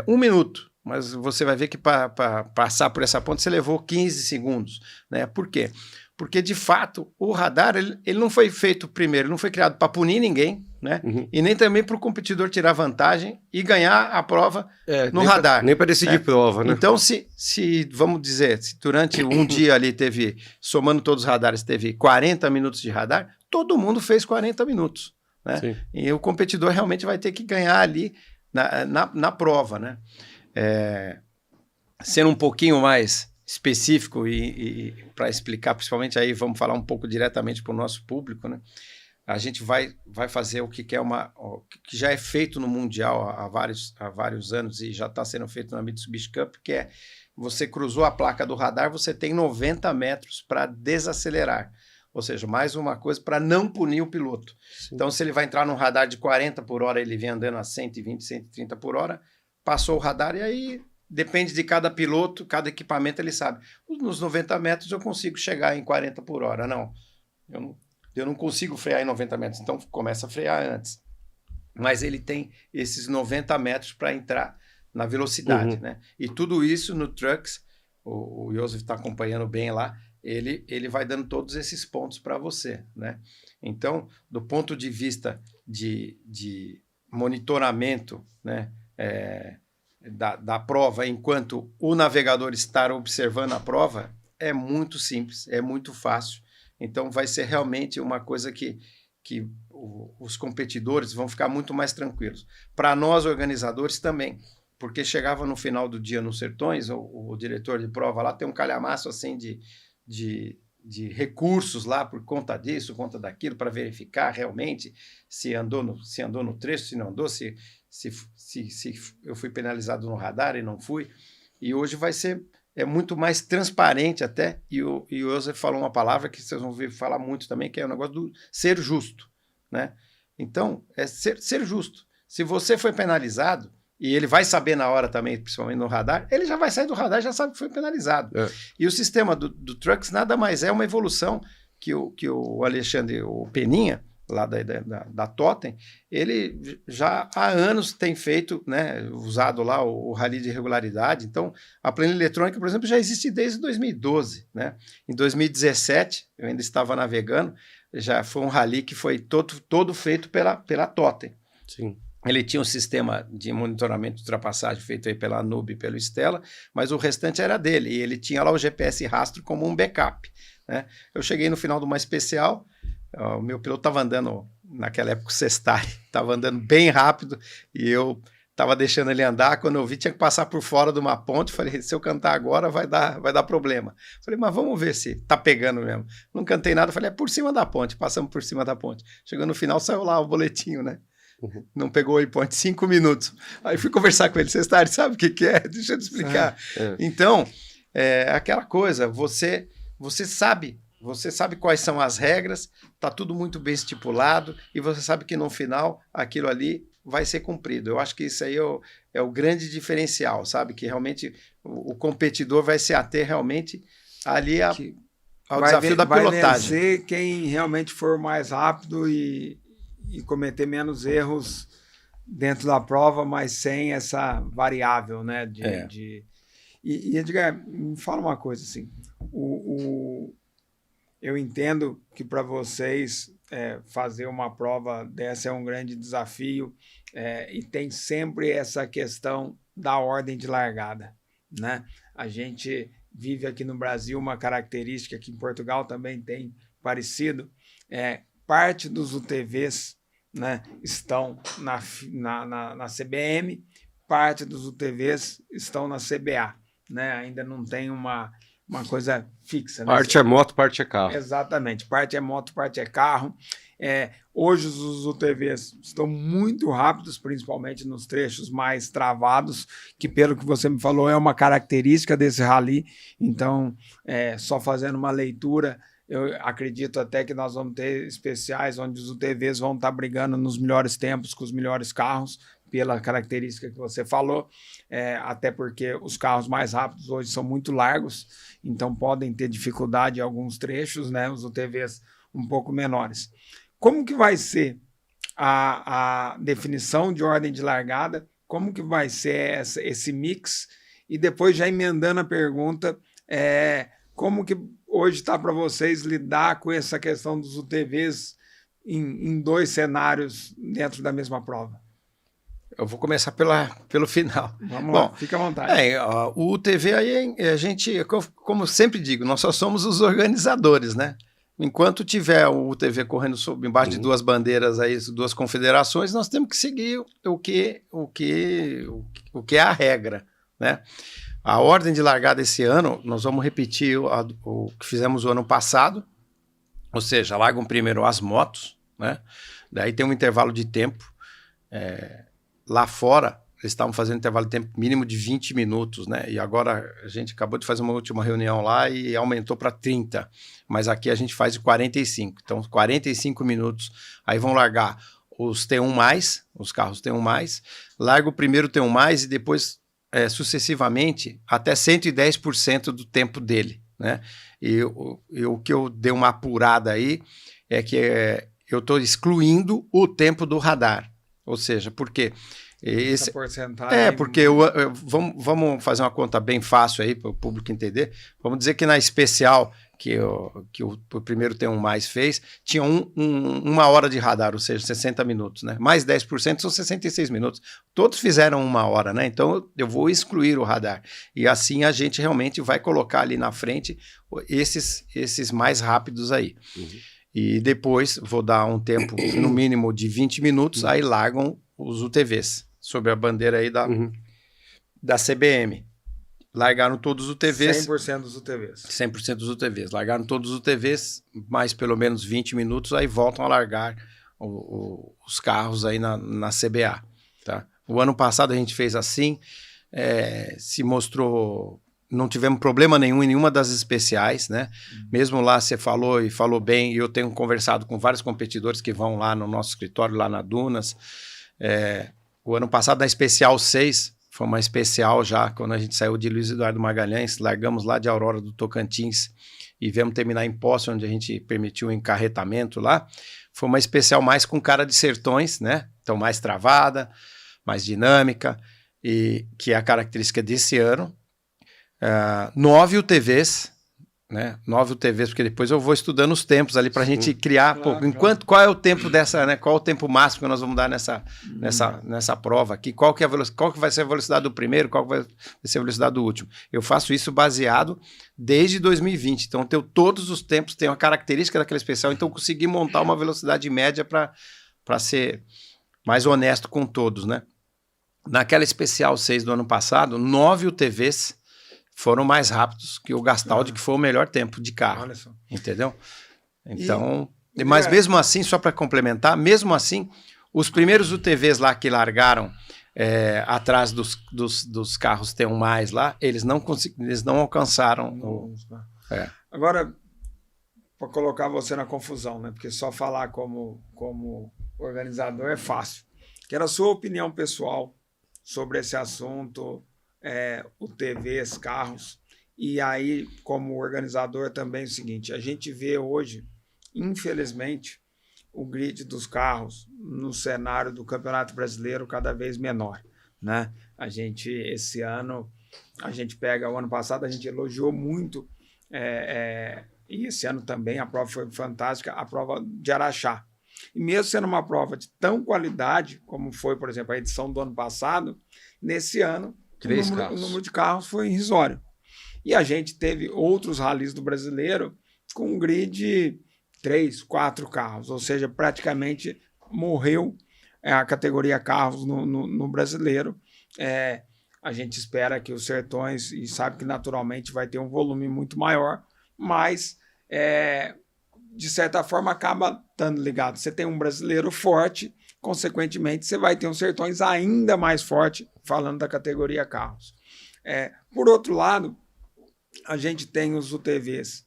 Speaker 3: 1 minuto, mas você vai ver que para passar por essa ponte você levou 15 segundos, né? Por quê? Porque, de fato, o radar ele não foi feito primeiro, não foi criado para punir ninguém, né? E nem também para o competidor tirar vantagem e ganhar a prova no radar.
Speaker 2: Nem para decidir prova, né?
Speaker 3: Então, se vamos dizer, se durante um dia ali somando todos os radares, teve 40 minutos de radar, todo mundo fez 40 minutos, né? Sim. E o competidor realmente vai ter que ganhar ali na prova, né? Sendo um pouquinho mais específico e para explicar, principalmente aí vamos falar um pouco diretamente para o nosso público, né? A gente vai fazer o que que já é feito no Mundial há vários anos e já está sendo feito na Mitsubishi Cup, que é você cruzou a placa do radar, você tem 90 metros para desacelerar. Ou seja, mais uma coisa para não punir o piloto. Sim. Então, se ele vai entrar num radar de 40 por hora, ele vem andando a 120, 130 por hora, passou o radar e aí depende de cada piloto, cada equipamento, ele sabe. Nos 90 metros eu consigo chegar em 40 por hora. Não, eu não consigo frear em 90 metros, então começa a frear antes. Mas ele tem esses 90 metros para entrar na velocidade, né? E tudo isso no Trucks, o Joseph está acompanhando bem lá, ele vai dando todos esses pontos para você, né? Então, do ponto de vista de monitoramento, né, da prova, enquanto o navegador está observando a prova, é muito simples, é muito fácil. Então, vai ser realmente uma coisa que os competidores vão ficar muito mais tranquilos. Para nós, organizadores, também, porque chegava no final do dia nos Sertões, o diretor de prova lá tem um calhamaço assim de recursos lá por conta disso, conta daquilo, para verificar realmente se andou no trecho, se não andou, se eu fui penalizado no radar e não fui. E hoje vai ser muito mais transparente até, e o Joseph falou uma palavra que vocês vão ouvir falar muito também, que é o negócio do ser justo, né? Então, ser justo. Se você foi penalizado, e ele vai saber na hora também, principalmente no radar, ele já vai sair do radar e já sabe que foi penalizado. E o sistema do Trucks nada mais é uma evolução que o Alexandre, o Peninha, lá da Totem, ele já há anos tem feito, né, usado lá o rally de regularidade. Então, a planilha eletrônica, por exemplo, já existe desde 2012. Né? Em 2017, eu ainda estava navegando, já foi um rally que foi todo feito pela Totem.
Speaker 2: Sim.
Speaker 3: Ele tinha um sistema de monitoramento de ultrapassagem feito aí pela Nube e pelo Stella, mas o restante era dele, e ele tinha lá o GPS rastro como um backup, né? Eu cheguei no final de uma especial, o meu piloto estava andando, naquela época o Cestari, estava andando bem rápido, e eu estava deixando ele andar, quando eu vi tinha que passar por fora de uma ponte, falei, se eu cantar agora vai dar problema. Falei, mas vamos ver se tá pegando mesmo. Não cantei nada, falei, é por cima da ponte, passamos por cima da ponte. Chegou no final, saiu lá o boletinho, né? Não pegou o waypoint, 5 minutos. Aí fui conversar com ele, Cestari, sabe o que é? Deixa eu te explicar. Então, aquela coisa, você sabe quais são as regras, tá tudo muito bem estipulado, e você sabe que no final aquilo ali vai ser cumprido. Eu acho que isso aí é o grande diferencial, sabe? Que realmente o competidor vai se ater realmente ali ao desafio da pilotagem.
Speaker 1: Vai vencer quem realmente for mais rápido e cometer menos erros dentro da prova, mas sem essa variável, né? E Edgar, me fala uma coisa assim, eu entendo que para vocês fazer uma prova dessa é um grande desafio, e tem sempre essa questão da ordem de largada, né? A gente vive aqui no Brasil uma característica que em Portugal também tem parecido, parte dos UTVs, né, estão na CBM, parte dos UTVs estão na CBA, né? Ainda não tem uma coisa fixa. Né?
Speaker 2: Parte é moto, parte é carro.
Speaker 1: Exatamente, parte é moto, parte é carro. Hoje os UTVs estão muito rápidos, principalmente nos trechos mais travados, que pelo que você me falou é uma característica desse rally. Então, só fazendo uma leitura, eu acredito até que nós vamos ter especiais onde os UTVs vão estar brigando nos melhores tempos com os melhores carros, pela característica que você falou, até porque os carros mais rápidos hoje são muito largos, então podem ter dificuldade em alguns trechos, né? Os UTVs um pouco menores. Como que vai ser a definição de ordem de largada? Como que vai ser esse mix? E depois, já emendando a pergunta, como que hoje está para vocês lidar com essa questão dos UTVs em dois cenários dentro da mesma prova?
Speaker 3: Eu vou começar pelo final.
Speaker 1: Vamos lá, fica à vontade.
Speaker 3: O UTV aí, a gente, como sempre digo, nós só somos os organizadores, né? Enquanto tiver o UTV correndo embaixo de duas bandeiras, aí, duas confederações, nós temos que seguir o que é a regra, né? A ordem de largada esse ano, nós vamos repetir o que fizemos o ano passado, ou seja, largam primeiro as motos, né? Daí tem um intervalo de tempo. Lá fora, eles estavam fazendo intervalo de tempo mínimo de 20 minutos, né? E agora a gente acabou de fazer uma última reunião lá e aumentou para 30. Mas aqui a gente faz de 45. Então, 45 minutos. Aí vão largar os T1+, os carros T1+, larga o primeiro T1+, e depois, sucessivamente, até 110% do tempo dele, né? E o que eu dei uma apurada aí é que eu estou excluindo o tempo do radar. Ou seja, porque essa
Speaker 1: porcentagem...
Speaker 3: porque vamos fazer uma conta bem fácil aí para o público entender. Vamos dizer que na especial que o primeiro T1+ fez, tinha uma hora de radar, ou seja, 60 minutos, né? Mais 10% são 66 minutos. Todos fizeram uma hora, né? Então eu vou excluir o radar. E assim a gente realmente vai colocar ali na frente esses mais rápidos aí. Uhum. E depois vou dar um tempo no mínimo de 20 minutos, aí largam os UTVs, sob a bandeira aí da CBM. Largaram todos os UTVs.
Speaker 1: 100% dos UTVs.
Speaker 3: 100% dos UTVs. Largaram todos os UTVs, mais pelo menos 20 minutos, aí voltam a largar os carros aí na CBA. Tá? O ano passado a gente fez assim, se mostrou... Não tivemos problema nenhum em nenhuma das especiais, né? Mesmo lá você falou e falou bem, e eu tenho conversado com vários competidores que vão lá no nosso escritório, lá na Dunas. O ano passado, na especial 6, foi uma especial já, quando a gente saiu de Luiz Eduardo Magalhães, largamos lá de Aurora do Tocantins e viemos terminar em Poço, onde a gente permitiu o encarretamento lá. Foi uma especial mais com cara de sertões, né? Então, mais travada, mais dinâmica, e que é a característica desse ano. 9 UTVs, né? 9 UTVs, porque depois eu vou estudando os tempos ali para a gente criar.
Speaker 1: Claro,
Speaker 3: Qual é o tempo dessa, né? Qual é o tempo máximo que nós vamos dar nessa prova aqui? Qual que vai ser a velocidade do primeiro? Qual que vai ser a velocidade do último? Eu faço isso baseado desde 2020. Então, eu tenho todos os tempos, tenho a característica daquele especial, então eu consegui montar uma velocidade média para ser mais honesto com todos, né? Naquela especial 6 do ano passado, 9 UTVs foram mais rápidos que o Gastaldi, que foi o melhor tempo de carro.
Speaker 1: Olha só.
Speaker 3: Entendeu? Então, mas mesmo assim, só para complementar, mesmo assim, os primeiros UTVs lá que largaram atrás dos carros T1+, lá, eles não alcançaram.
Speaker 1: Agora, para colocar você na confusão, né? Porque só falar como organizador é fácil. Quero a sua opinião pessoal sobre esse assunto, UTVs, carros. E aí, como organizador, também é o seguinte: a gente vê hoje, infelizmente, o grid dos carros no cenário do Campeonato Brasileiro cada vez menor, né? Esse ano, o ano passado a gente elogiou muito, e esse ano também a prova foi fantástica, a prova de Araxá. E mesmo sendo uma prova de tão qualidade, como foi, por exemplo, a edição do ano passado, nesse ano o número de carros foi irrisório. E a gente teve outros ralis do brasileiro com um grid 3, 4 carros, ou seja, praticamente morreu a categoria carros no brasileiro. A gente espera que os Sertões, e sabe que naturalmente vai ter um volume muito maior, mas de certa forma acaba estando ligado. Você tem um brasileiro forte, consequentemente você vai ter um Sertões ainda mais forte, falando da categoria carros. Por outro lado, a gente tem os UTVs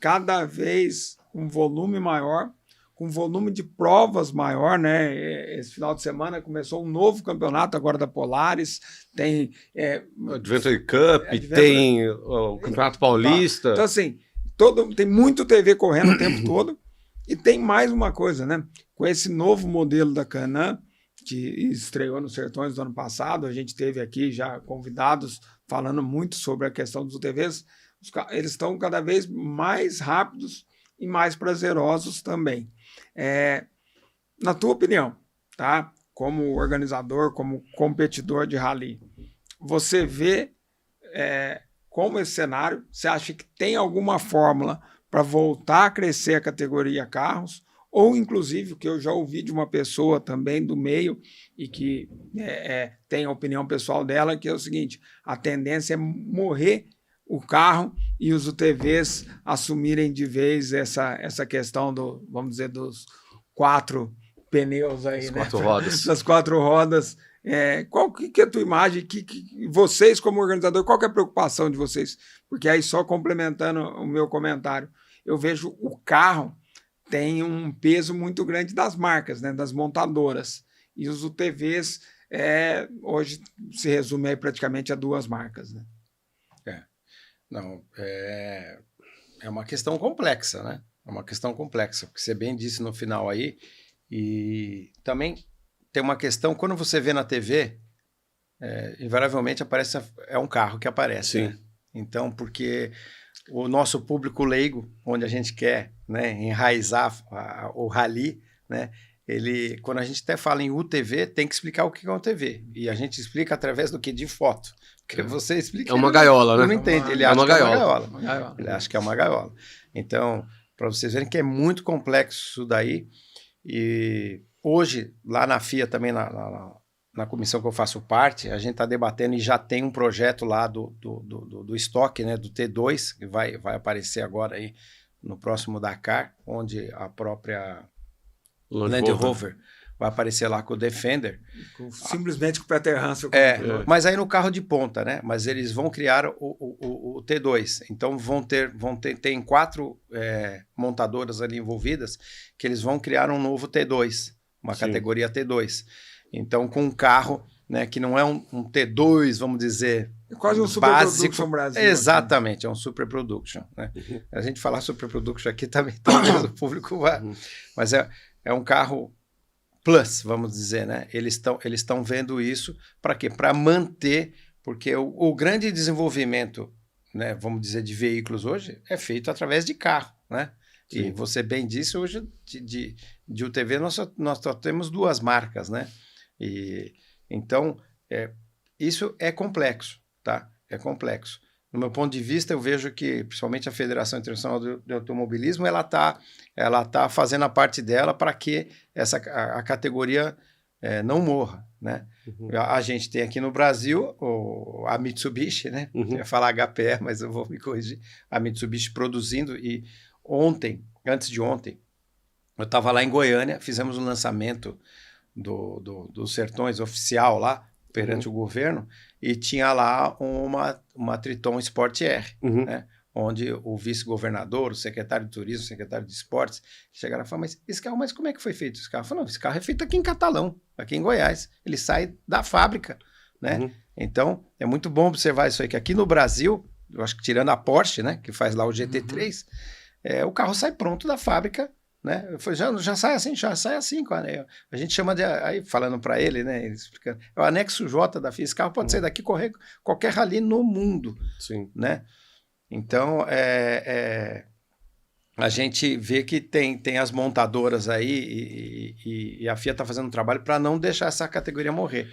Speaker 1: cada vez um volume maior, com volume de provas maior, né? Esse final de semana começou um novo campeonato agora da Polaris, tem
Speaker 2: Adventure Cup, tem o Campeonato Paulista.
Speaker 1: Então, assim, tem muito UTV correndo o tempo todo. E tem mais uma coisa, né? Com esse novo modelo da Can-Am, que estreou nos Sertões do ano passado, a gente teve aqui já convidados falando muito sobre a questão dos UTVs. Eles estão cada vez mais rápidos e mais prazerosos também. Na tua opinião, tá? Como organizador, como competidor de rally, você vê como esse cenário, você acha que tem alguma fórmula para voltar a crescer a categoria carros, ou inclusive o que eu já ouvi de uma pessoa também do meio e que tem a opinião pessoal dela, que é o seguinte: a tendência é morrer o carro e os UTVs assumirem de vez essa questão vamos dizer, dos 4 pneus aí, né?
Speaker 2: 4 rodas.
Speaker 1: Das 4 rodas. Qual que é a tua imagem? Vocês, como organizador, qual que é a preocupação de vocês? Porque aí, só complementando o meu comentário, eu vejo o carro tem um peso muito grande das marcas, né? Das montadoras. E os UTVs hoje se resume aí praticamente a 2 marcas, né?
Speaker 3: Não, é uma questão complexa, né? É uma questão complexa, porque você bem disse no final aí. E também tem uma questão, quando você vê na TV, invariavelmente aparece, um carro que aparece.
Speaker 2: Sim.
Speaker 3: Né? Então, porque o nosso público leigo, onde a gente quer, né, enraizar o rally, né? Quando a gente até fala em UTV, tem que explicar o que é um UTV. E a gente explica através do que? De foto. Porque você explica...
Speaker 2: É uma gaiola, né?
Speaker 3: Ele não entende, ele acha que é uma gaiola.
Speaker 1: Uma gaiola.
Speaker 3: Ele acha que é uma gaiola. Então, para vocês verem que é muito complexo isso daí. E hoje, lá na FIA também, na comissão que eu faço parte, a gente está debatendo e já tem um projeto lá do estoque, né, do T2, que vai aparecer agora aí no próximo Dakar, onde a própria Land Rover vai aparecer lá com o Defender.
Speaker 1: Simplesmente com o Peter Hansel.
Speaker 3: Mas aí no carro de ponta, né? Mas eles vão criar o T2. Então tem 4 montadoras ali envolvidas que eles vão criar um novo T2, uma
Speaker 2: Sim.
Speaker 3: categoria T2. Então, com um carro, né, que não é um T2, vamos dizer,
Speaker 1: É quase um super production Brasil.
Speaker 3: Exatamente, é um super production. Né? A gente falar super production aqui também, talvez o público vá. Mas é um carro plus, vamos dizer, né? Eles estão vendo isso para quê? Para manter, porque o grande desenvolvimento né, vamos dizer, de veículos hoje, é feito através de carro, né?
Speaker 2: Sim.
Speaker 3: E você bem disse, hoje de UTV nós só temos 2 marcas, né? E, então, isso é complexo, tá? É complexo. No meu ponto de vista, eu vejo que, principalmente a Federação Internacional de Automobilismo, ela tá fazendo a parte dela para que a categoria não morra, né?
Speaker 2: Uhum.
Speaker 3: A gente tem aqui no Brasil a Mitsubishi, né?
Speaker 2: Uhum.
Speaker 3: Eu ia falar HPR, mas eu vou me corrigir. A Mitsubishi produzindo, e antes de ontem, eu estava lá em Goiânia, fizemos um lançamento do Sertões oficial lá, perante o governo, e tinha lá uma Triton Sport R, né? Onde o vice-governador, o secretário de turismo, o secretário de esportes, chegaram e falaram, mas esse carro, como é que foi feito esse carro? Eu falei, não, esse carro é feito aqui em Catalão, aqui em Goiás, ele sai da fábrica, né? Então, é muito bom observar isso aí, que aqui no Brasil, eu acho que tirando a Porsche, né, que faz lá o GT3, o carro sai pronto da fábrica, né? Eu falei, já sai assim, cara. A gente chama de, aí falando para ele, né, ele explicando, é o anexo J da FIA, esse carro pode sair daqui, correr qualquer rally no mundo,
Speaker 2: Sim.
Speaker 3: né? Então, a gente vê que tem as montadoras aí e a FIA está fazendo um trabalho para não deixar essa categoria morrer.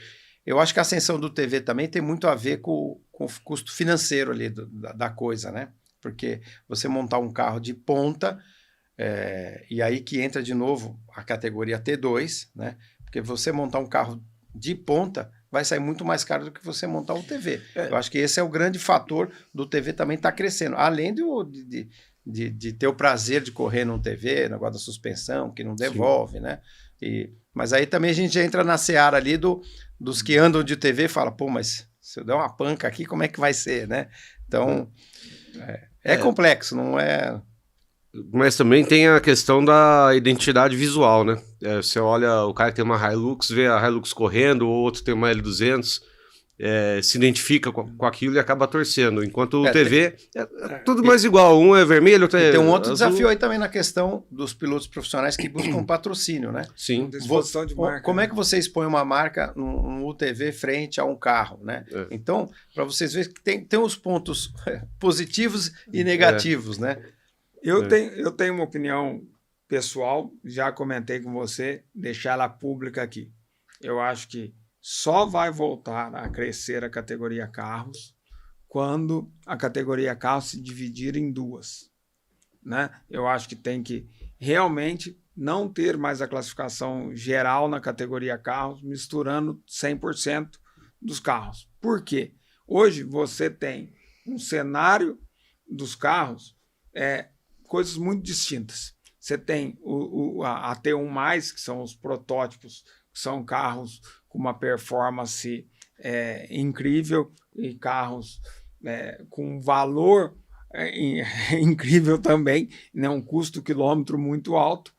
Speaker 3: Eu acho que a ascensão do TV também tem muito a ver com o custo financeiro ali da coisa, né? Porque você montar um carro de ponta, e aí que entra de novo a categoria T2, né? Porque você montar um carro de ponta vai sair muito mais caro do que você montar um TV. Eu acho que esse é o grande fator do TV também estar crescendo. Além de ter o prazer de correr num TV, negócio da suspensão, que não devolve, né? Mas aí também a gente entra na seara ali dos que andam de TV e fala, pô, mas se eu der uma panca aqui, como é que vai ser, né? Então, é complexo, não é...
Speaker 2: Mas também tem a questão da identidade visual, né? Você olha, o cara que tem uma Hilux, vê a Hilux correndo, o outro tem uma L200, se identifica com aquilo e acaba torcendo. Enquanto o TV é tudo mais igual. Um é vermelho, outro é
Speaker 3: tem um outro
Speaker 2: azul.
Speaker 3: desafio aí também na questão dos pilotos profissionais que buscam patrocínio, né?
Speaker 2: Sim.
Speaker 1: Disposição de marca,
Speaker 3: como é que você expõe uma marca num UTV frente a um carro, né? Então, para vocês verem que tem os pontos positivos e negativos, né?
Speaker 1: Eu tenho uma opinião pessoal, já comentei com você, deixar ela pública aqui. Eu acho que só vai voltar a crescer a categoria carros quando a categoria carros se dividir em 2. Né? Eu acho que tem que realmente não ter mais a classificação geral na categoria carros, misturando 100% dos carros. Por quê? Hoje você tem um cenário dos carros, coisas muito distintas. Você tem a T1+, que são os protótipos, que são carros com uma performance incrível e carros com valor incrível também, né? Um custo quilômetro muito alto,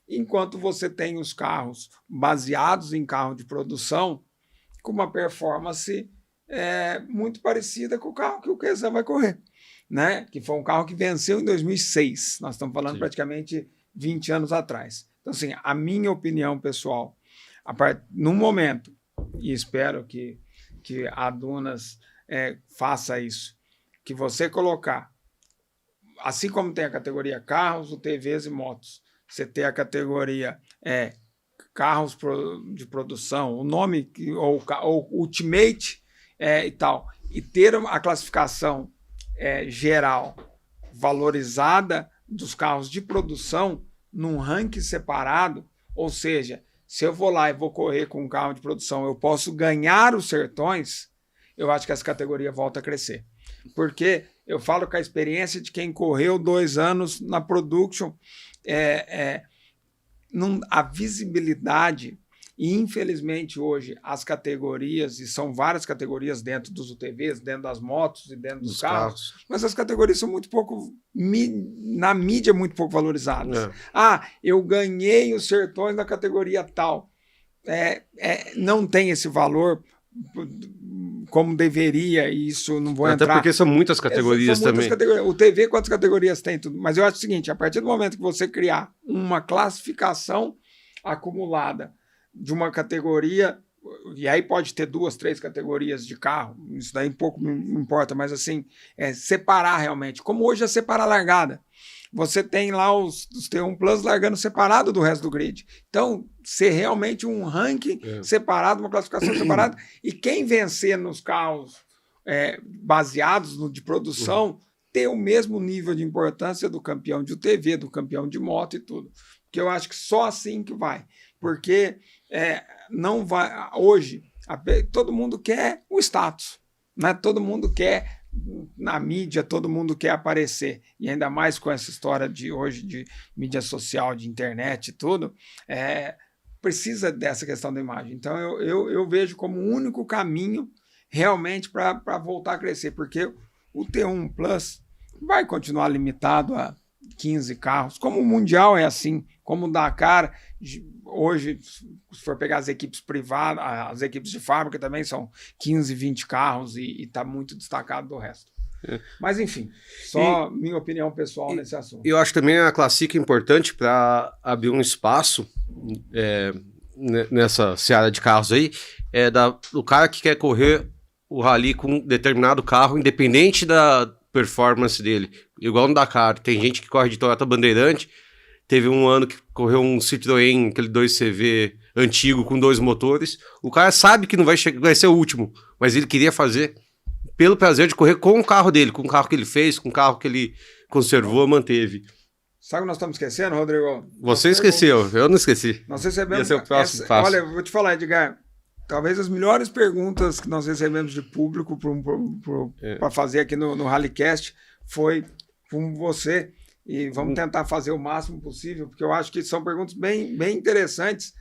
Speaker 1: enquanto você tem os carros baseados em carro de produção com uma performance muito parecida com o carro que o Quesan vai correr. Né? Que foi um carro que venceu em 2006. Nós estamos falando praticamente 20 anos atrás. Então, assim, a minha opinião pessoal, no momento, e espero que a Dunas faça isso, que você colocar, assim como tem a categoria carros, UTVs e motos, você tem a categoria carros de produção, o nome, ou Ultimate e tal, e ter a classificação geral valorizada dos carros de produção num ranking separado, ou seja, se eu vou lá e vou correr com um carro de produção, eu posso ganhar os Sertões, eu acho que essa categoria volta a crescer. Porque eu falo com a experiência de quem correu 2 anos na Production, a visibilidade. E, infelizmente, hoje, as categorias, e são várias categorias dentro dos UTVs, dentro das motos e dentro dos carros, mas as categorias são muito pouco, na mídia, muito pouco valorizadas. Eu ganhei os Sertões na categoria tal. Não tem esse valor como deveria, e isso não vou entrar...
Speaker 2: Até porque são muitas categorias também.
Speaker 1: O TV, quantas categorias tem? Tudo. Mas eu acho o seguinte, a partir do momento que você criar uma classificação acumulada de uma categoria e aí pode ter 2, 3 categorias de carro, isso daí pouco me importa, mas assim, separar realmente, como hoje é separar a largada. Você tem lá os T1 Plus largando separado do resto do grid. Então, ser realmente um ranking separado, uma classificação separada, e quem vencer nos carros baseados de produção, ter o mesmo nível de importância do campeão de UTV, do campeão de moto e tudo. Porque eu acho que só assim que vai. Porque não vai. Hoje, todo mundo quer o status, né? Todo mundo quer. Na mídia, todo mundo quer aparecer, e ainda mais com essa história de hoje de mídia social, de internet e tudo, precisa dessa questão da imagem. Então eu vejo como o único caminho realmente para voltar a crescer, porque o T1 Plus vai continuar limitado a 15 carros, como o Mundial é assim, como o Dakar, hoje, se for pegar as equipes privadas, as equipes de fábrica também são 15, 20 carros e está muito destacado do resto. Mas, enfim, só minha opinião pessoal nesse assunto.
Speaker 2: Eu acho também a Classic importante para abrir um espaço nessa seara de carros aí, do cara que quer correr o rally com um determinado carro, independente da performance dele. Igual no Dakar, tem gente que corre de Toyota Bandeirante. Teve um ano que correu um Citroën, aquele 2CV antigo com 2 motores. O cara sabe que não vai ser o último, mas ele queria fazer pelo prazer de correr com o carro dele, com o carro que ele fez, com o carro que ele conservou, manteve.
Speaker 1: Sabe o que nós estamos esquecendo, Rodrigo?
Speaker 2: Você esqueceu, eu não esqueci.
Speaker 1: Nós recebemos...
Speaker 2: Esse é o próximo passo.
Speaker 1: Olha, eu vou te falar, Edgar, talvez as melhores perguntas que nós recebemos de público para fazer aqui no Rallycast foi com você. E vamos tentar fazer o máximo possível, porque eu acho que são perguntas bem interessantes.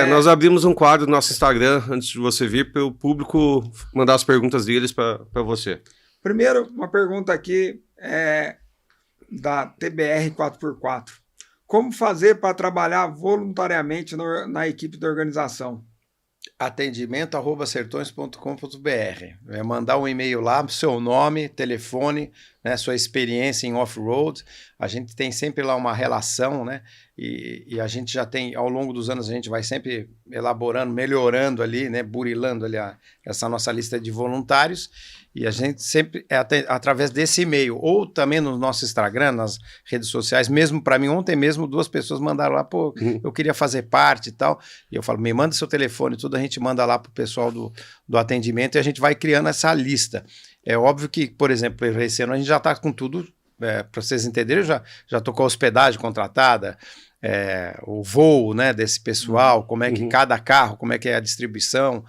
Speaker 2: Nós abrimos um quadro no nosso Instagram, antes de você vir, para o público mandar as perguntas deles para você.
Speaker 1: Primeiro, uma pergunta aqui da TBR 4x4. Como fazer para trabalhar voluntariamente na equipe da organização?
Speaker 3: atendimento@sertões.com.br. Mandar um e-mail lá, seu nome, telefone, né, sua experiência em off-road. A gente tem sempre lá uma relação, né? E a gente já tem, ao longo dos anos, a gente vai sempre elaborando, melhorando ali, né? Burilando ali essa nossa lista de voluntários. E a gente sempre, através desse e-mail, ou também no nosso Instagram, nas redes sociais, mesmo para mim, ontem mesmo 2 pessoas mandaram lá, pô, eu queria fazer parte e tal. E eu falo, me manda seu telefone, tudo a gente manda lá pro pessoal do atendimento e a gente vai criando essa lista. É óbvio que, por exemplo, esse ano a gente já está com tudo, para vocês entenderem, já estou com a hospedagem contratada, o voo, né, desse pessoal, como é que cada carro, como é que é a distribuição,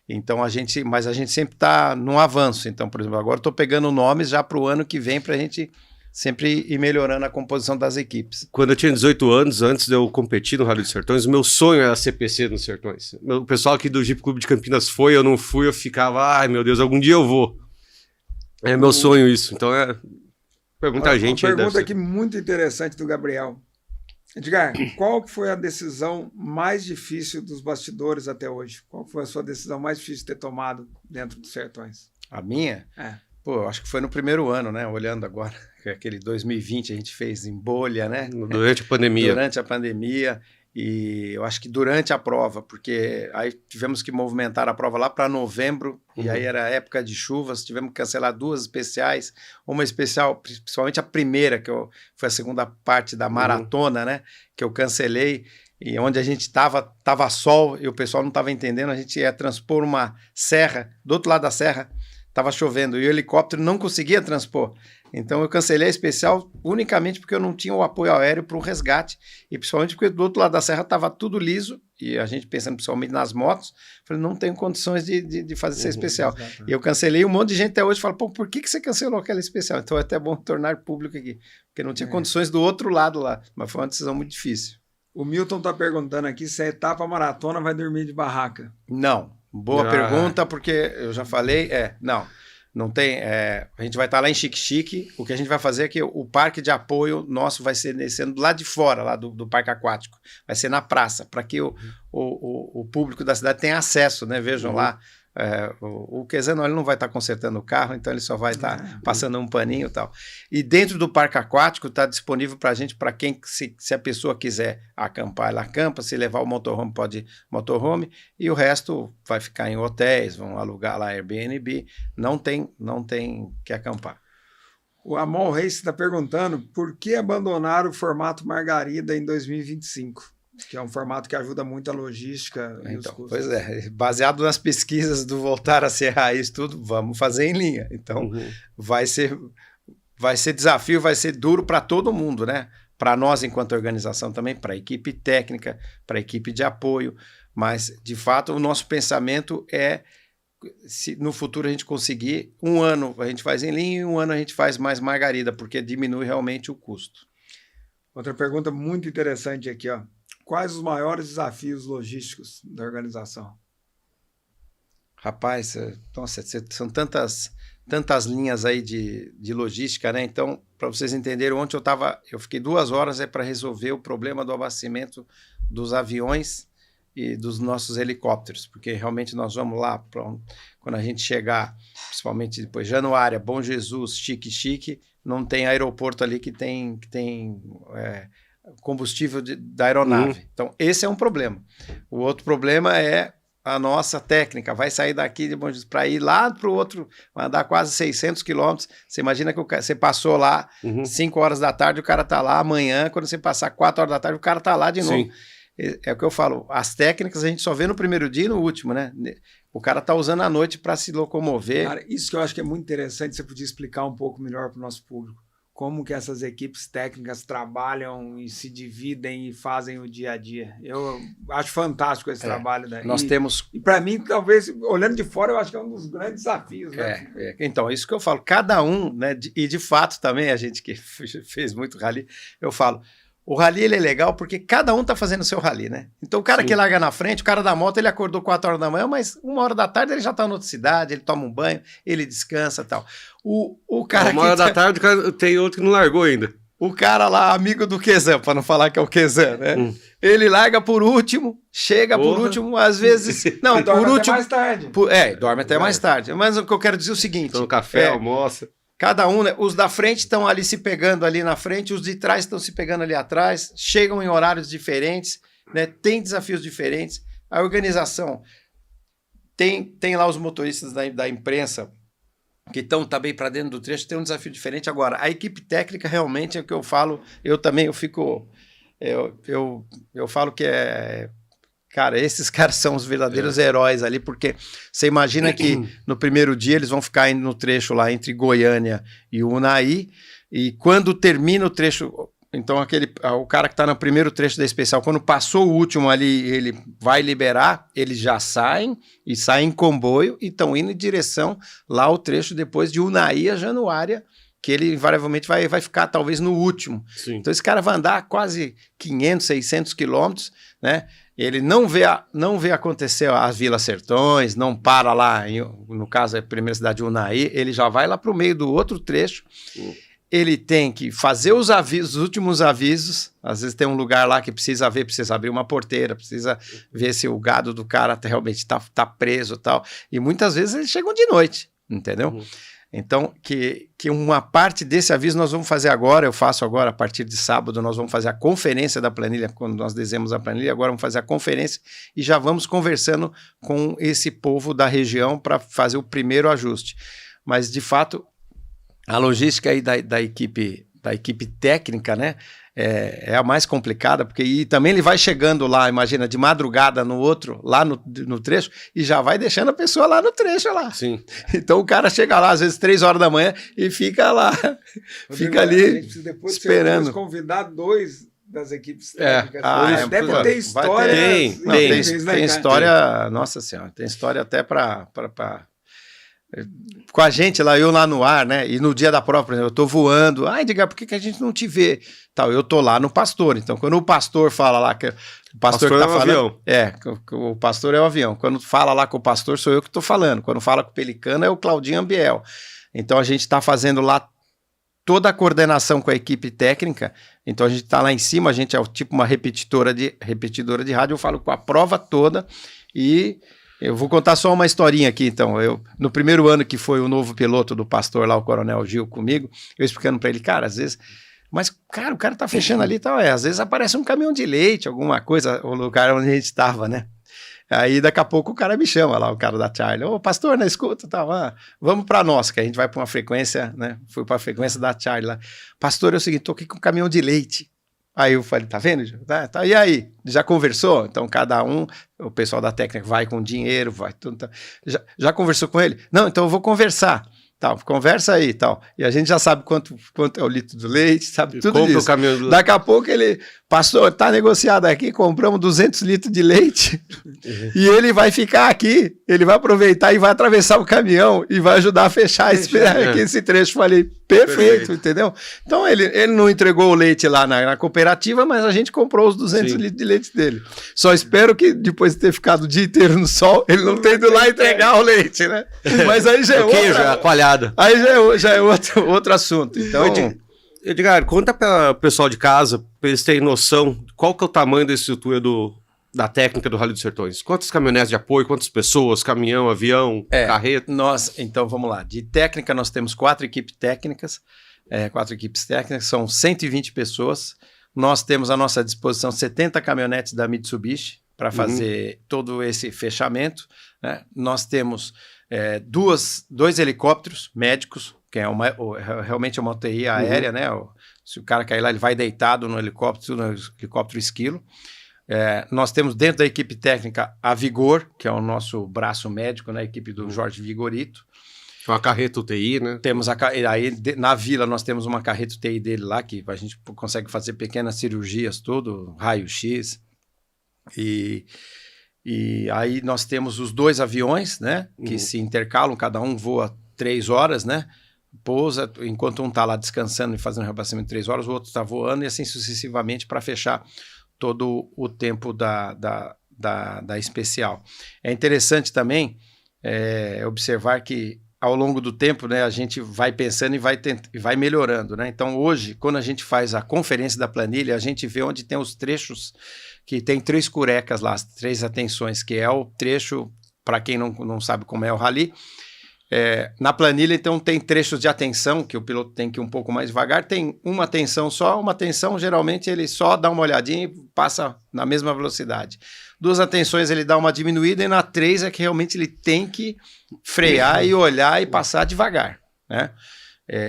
Speaker 3: então mas a gente sempre está num avanço. Então, por exemplo, agora estou pegando nomes já para o ano que vem para a gente sempre ir melhorando a composição das equipes.
Speaker 2: Quando eu tinha 18 anos, antes de eu competir no Rally dos Sertões, o meu sonho era CPC nos Sertões. O pessoal aqui do Jeep Clube de Campinas foi, eu não fui, eu ficava, ai meu Deus, algum dia eu vou. É meu sonho isso. Então para muita gente.
Speaker 1: Uma pergunta aqui muito interessante do Gabriel. Edgar, qual foi a decisão mais difícil dos bastidores até hoje? Qual foi a sua decisão mais difícil de ter tomado dentro dos Sertões?
Speaker 3: A minha? Pô, eu acho que foi no primeiro ano, né? Olhando agora, aquele 2020 a gente fez em bolha, né?
Speaker 2: Durante a pandemia.
Speaker 3: Durante a pandemia. E eu acho que durante a prova, porque aí tivemos que movimentar a prova lá para novembro, e aí era época de chuvas, tivemos que cancelar 2 especiais, uma especial, principalmente a primeira, foi a segunda parte da maratona, né, que eu cancelei, e onde a gente estava sol, e o pessoal não estava entendendo, a gente ia transpor uma serra, do outro lado da serra, estava chovendo, e o helicóptero não conseguia transpor. Então eu cancelei a especial unicamente porque eu não tinha o apoio aéreo para o resgate, e principalmente porque do outro lado da serra estava tudo liso, e a gente pensando principalmente nas motos, falei, não tenho condições de fazer essa especial. Exatamente. E eu cancelei, um monte de gente até hoje fala, pô, por que você cancelou aquela especial? Então é até bom tornar público aqui, porque não tinha condições do outro lado lá, mas foi uma decisão muito difícil.
Speaker 1: O Milton está perguntando aqui se a etapa maratona vai dormir de barraca.
Speaker 3: Não, boa pergunta, porque eu já falei, não tem, a gente vai estar lá em Xique-Xique, o que a gente vai fazer é que o parque de apoio nosso vai ser descendo lá de fora, lá do parque aquático, vai ser na praça, para que o público da cidade tenha acesso, né? Vejam lá, O Quezano ele não vai estar consertando o carro, então ele só vai estar passando um paninho e tal. E dentro do parque aquático está disponível para a gente, para quem, se a pessoa quiser acampar, ela acampa, se levar o motorhome, pode ir motorhome, e o resto vai ficar em hotéis, vão alugar lá Airbnb, não tem que acampar.
Speaker 1: O Amon Reis está perguntando por que abandonar o formato Margarida em 2025? Que é um formato que ajuda muito a logística e os custos.
Speaker 3: Pois é, baseado nas pesquisas do Voltar a Ser Raiz, tudo, vamos fazer em linha. Então, vai ser desafio, vai ser duro para todo mundo, né? Para nós, enquanto organização também, para a equipe técnica, para a equipe de apoio. Mas, de fato, o nosso pensamento é, se no futuro a gente conseguir, um ano a gente faz em linha e um ano a gente faz mais Margarida, porque diminui realmente o custo.
Speaker 1: Outra pergunta muito interessante aqui, ó. Quais os maiores desafios logísticos da organização?
Speaker 3: Rapaz, nossa, são tantas linhas aí de logística, né? Então, para vocês entenderem, ontem eu fiquei 2 horas para resolver o problema do abastecimento dos aviões e dos nossos helicópteros, porque realmente nós vamos lá, quando a gente chegar, principalmente depois de Januária, Bom Jesus, Chique, não tem aeroporto ali que tem combustível da aeronave. Então, esse é um problema. O outro problema é a nossa técnica. Vai sair daqui de Bom Jesus para ir lá para o outro, vai andar quase 600 quilômetros. Você imagina que você passou lá 5 horas da tarde, o cara está lá amanhã, quando você passar 4 horas da tarde, o cara está lá de novo.
Speaker 2: Sim.
Speaker 3: É o que eu falo, as técnicas a gente só vê no primeiro dia e no último, né? O cara está usando a noite para se locomover.
Speaker 1: Cara, isso que eu acho que é muito interessante, você podia explicar um pouco melhor para o nosso público. Como que essas equipes técnicas trabalham e se dividem e fazem o dia a dia. Eu acho fantástico esse trabalho daí.
Speaker 3: Nós temos...
Speaker 1: E para mim, talvez, olhando de fora, eu acho que é um dos grandes desafios. Né?
Speaker 3: Então, isso que eu falo, cada um, né? E de fato também, a gente que fez muito rally, eu falo, o rally ele é legal porque cada um está fazendo o seu rally, né? Então o cara que larga na frente, o cara da moto, ele acordou 4 horas da manhã, mas 1 hora da tarde ele já está em outra cidade, ele toma um banho, ele descansa e tal. O cara
Speaker 2: 1 hora da tarde tem outro que não largou ainda.
Speaker 3: O cara lá, amigo do Quezan, para não falar que é o Quezan, né? Ele larga por último, chega por último, às vezes... Não, por último...
Speaker 1: Até mais tarde.
Speaker 3: Dorme até mais tarde. Mas o que eu quero dizer é o seguinte...
Speaker 2: Toma café, almoça...
Speaker 3: Cada um, né? Os da frente estão ali se pegando ali na frente, os de trás estão se pegando ali atrás, chegam em horários diferentes, né? Tem desafios diferentes. A organização tem lá os motoristas da imprensa que estão também para dentro do trecho, tem um desafio diferente. Agora, a equipe técnica realmente é o que eu falo, eu falo que cara, esses caras são os verdadeiros heróis ali, porque você imagina que no primeiro dia eles vão ficar indo no trecho lá entre Goiânia e Unai, e quando termina o trecho, então o cara que está no primeiro trecho da especial, quando passou o último ali, ele vai liberar, eles já saem em comboio e estão indo em direção lá ao trecho depois de Unai a Januária, que ele invariavelmente vai ficar talvez no último. Sim. Então esse cara vai andar quase 500, 600 quilômetros, né? Ele não vê acontecer as Vilas Sertões, não para lá, no caso, a primeira cidade de Unai, ele já vai lá para o meio do outro trecho. Ele tem que fazer os últimos avisos. Às vezes tem um lugar lá que precisa abrir uma porteira, precisa ver se o gado do cara realmente está preso e tal. E muitas vezes eles chegam de noite, entendeu? Então, que uma parte desse aviso nós vamos fazer agora, eu faço agora, a partir de sábado, nós vamos fazer a conferência da planilha, quando nós desenhamos a planilha, agora vamos fazer a conferência e já vamos conversando com esse povo da região para fazer o primeiro ajuste. Mas, de fato, a logística aí da equipe técnica, né, é a mais complicada, porque e também ele vai chegando lá, imagina, de madrugada no outro, lá no trecho, e já vai deixando a pessoa lá no trecho lá.
Speaker 2: Sim.
Speaker 3: Então o cara chega lá, às vezes 3 horas da manhã, e fica lá, fica ali
Speaker 1: depois
Speaker 3: esperando.
Speaker 1: Depois convidar 2 das equipes técnicas. Deve ter
Speaker 3: história. Tem história, nossa senhora, tem história até para com a gente lá, eu lá no ar, né? E no dia da prova, por exemplo, eu tô voando. Edgar, por que a gente não te vê? Tal, eu tô lá no pastor. Então, quando o pastor fala lá, que o pastor que tá falando. Avião. O pastor é o avião. Quando fala lá com o pastor, sou eu que tô falando. Quando fala com o Pelicano, é o Claudinho Ambiel. Então, a gente tá fazendo lá toda a coordenação com a equipe técnica. Então, a gente tá lá em cima, a gente é tipo uma repetidora de rádio. Eu falo com a prova toda e Eu vou contar só uma historinha aqui, então. No primeiro ano que foi o novo piloto do pastor lá, o Coronel Gil, comigo, eu explicando para ele, cara, às vezes... Mas, cara, o cara tá fechando ali e tal, às vezes aparece um caminhão de leite, alguma coisa, o lugar onde a gente estava, né? Aí, daqui a pouco, o cara me chama lá, o cara da Charlie. Ô, pastor, na escuta, tal, vamos pra nós, que a gente vai pra uma frequência, né? Fui pra frequência da Charlie lá. Pastor, é o seguinte, tô aqui com um caminhão de leite. Aí eu falei, tá vendo? Tá, e aí? Já conversou? Então, cada um, o pessoal da técnica vai com dinheiro, vai tudo. Tá. Já conversou com ele? Não, então eu vou conversar. Tal, conversa aí e tal. E a gente já sabe quanto é o litro do leite, sabe tudo disso. Daqui a pouco ele, pastor, tá negociado aqui, compramos 200 litros de leite e ele vai ficar aqui, ele vai aproveitar e vai atravessar o caminhão e vai ajudar a fechar esse trecho. Falei, perfeito, entendeu? Então ele não entregou o leite lá na cooperativa, mas a gente comprou os 200 litros de leite dele. Só espero que depois de ter ficado o dia inteiro no sol, ele não tenha ido lá entregar o leite, né? Mas aí já é
Speaker 2: outra... coalhada.
Speaker 3: Aí já é outro assunto. Então,
Speaker 2: Edgar, conta para o pessoal de casa, para eles terem noção de qual que é o tamanho da estrutura da técnica do Rally dos Sertões. Quantas caminhonetes de apoio, quantas pessoas, caminhão, avião, carreta?
Speaker 3: Então vamos lá. De técnica nós temos 4 equipes técnicas, são 120 pessoas. Nós temos à nossa disposição 70 caminhonetes da Mitsubishi para fazer todo esse fechamento, né? Nós temos 2 helicópteros médicos, que é realmente uma UTI aérea, né? Se o cara cair lá, ele vai deitado no helicóptero esquilo. Nós temos dentro da equipe técnica a Vigor, que é o nosso braço médico, né? A equipe do Jorge Vigorito.
Speaker 2: Uma carreta UTI, né?
Speaker 3: Temos aí na vila nós temos uma carreta UTI dele lá, que a gente consegue fazer pequenas cirurgias, tudo, raio-x. E aí nós temos os 2 aviões, né? Que se intercalam, cada um voa 3 horas, né? Pousa, enquanto um está lá descansando e fazendo reabastecimento 3 horas, o outro está voando e assim sucessivamente para fechar todo o tempo da especial. É interessante também observar que ao longo do tempo, né, a gente vai pensando e vai melhorando, né? Então hoje, quando a gente faz a conferência da planilha, a gente vê onde tem os trechos que tem 3 curecas lá, 3 atenções, que é o trecho, para quem não sabe como é o rally, na planilha, então, tem trechos de atenção, que o piloto tem que ir um pouco mais devagar, tem uma atenção só, uma atenção, geralmente, ele só dá uma olhadinha e passa na mesma velocidade. 2 atenções, ele dá uma diminuída, e na 3 é que realmente ele tem que frear e olhar e passar devagar, né?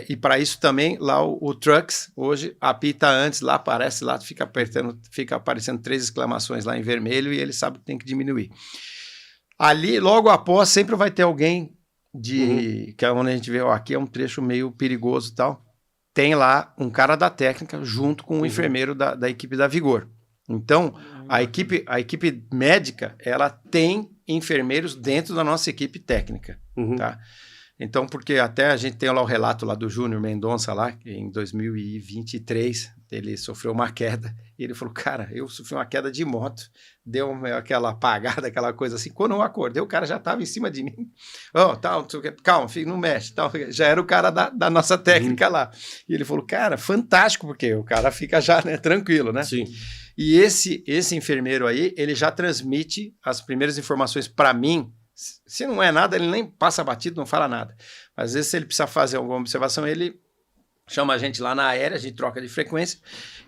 Speaker 3: E para isso também, lá o Trucks, hoje, apita antes, lá aparece, lá fica aparecendo 3 exclamações lá em vermelho e ele sabe que tem que diminuir. Ali, logo após, sempre vai ter alguém que é onde a gente vê, aqui é um trecho meio perigoso e tal, tem lá um cara da técnica junto com o enfermeiro da equipe da Vigor. Então, a equipe médica, ela tem enfermeiros dentro da nossa equipe técnica, tá? Então, porque até a gente tem lá o relato lá do Júnior Mendonça lá, que em 2023 ele sofreu uma queda, e ele falou, cara, eu sofri uma queda de moto, deu aquela apagada, aquela coisa assim, quando eu acordei o cara já estava em cima de mim, calma, filho, não mexe, tal. Já era o cara da nossa técnica lá, e ele falou, cara, fantástico, porque o cara fica já, né, tranquilo, né? Sim. E esse enfermeiro aí, ele já transmite as primeiras informações para mim. Se não é nada, ele nem passa batido, não fala nada. Às vezes, se ele precisa fazer alguma observação, ele chama a gente lá na aérea, a gente troca de frequência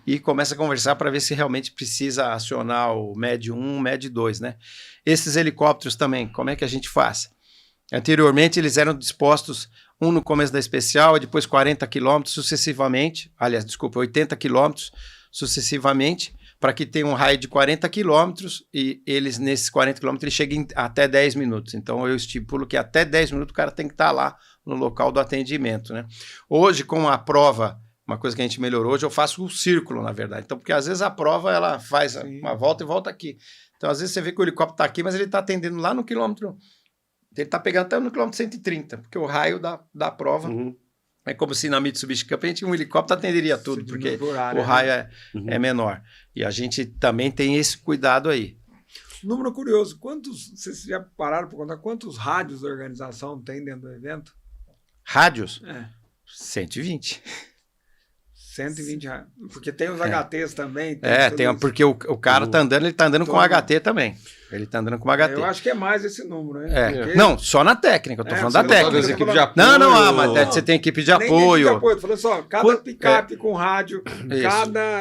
Speaker 3: e começa a conversar para ver se realmente precisa acionar o MED 1, o MED 2, né? Esses helicópteros também, como é que a gente faz? Anteriormente, eles eram dispostos, um no começo da especial, e depois 40 quilômetros sucessivamente, 80 quilômetros sucessivamente, para que tenha um raio de 40 quilômetros e eles, nesses 40 quilômetros, eles cheguem até 10 minutos. Então, eu estipulo que até 10 minutos o cara tem que estar lá no local do atendimento, né? Hoje, com a prova, uma coisa que a gente melhorou, hoje eu faço um círculo, na verdade. Então, porque às vezes a prova, ela faz uma volta e volta aqui. Então, às vezes você vê que o helicóptero está aqui, mas ele está atendendo lá no quilômetro, ele está pegando até no quilômetro 130, porque o raio da prova... É como se na Mitsubishi Cup a gente um helicóptero atenderia tudo, porque o raio é menor. E a gente também tem esse cuidado aí.
Speaker 1: Número curioso, vocês já pararam para contar quantos rádios da organização tem dentro do evento?
Speaker 3: Rádios? 120.
Speaker 1: R$120. Porque tem os HTs também.
Speaker 3: Porque o cara tá andando, ele tá andando com HT também. Ele tá andando com HT.
Speaker 1: Eu acho que é mais esse número, né? Porque...
Speaker 3: Não, só na técnica, eu tô falando da técnica.
Speaker 2: Equipe de apoio,
Speaker 3: mas você tem equipe de apoio.
Speaker 1: Tô falando só, cada picape com rádio,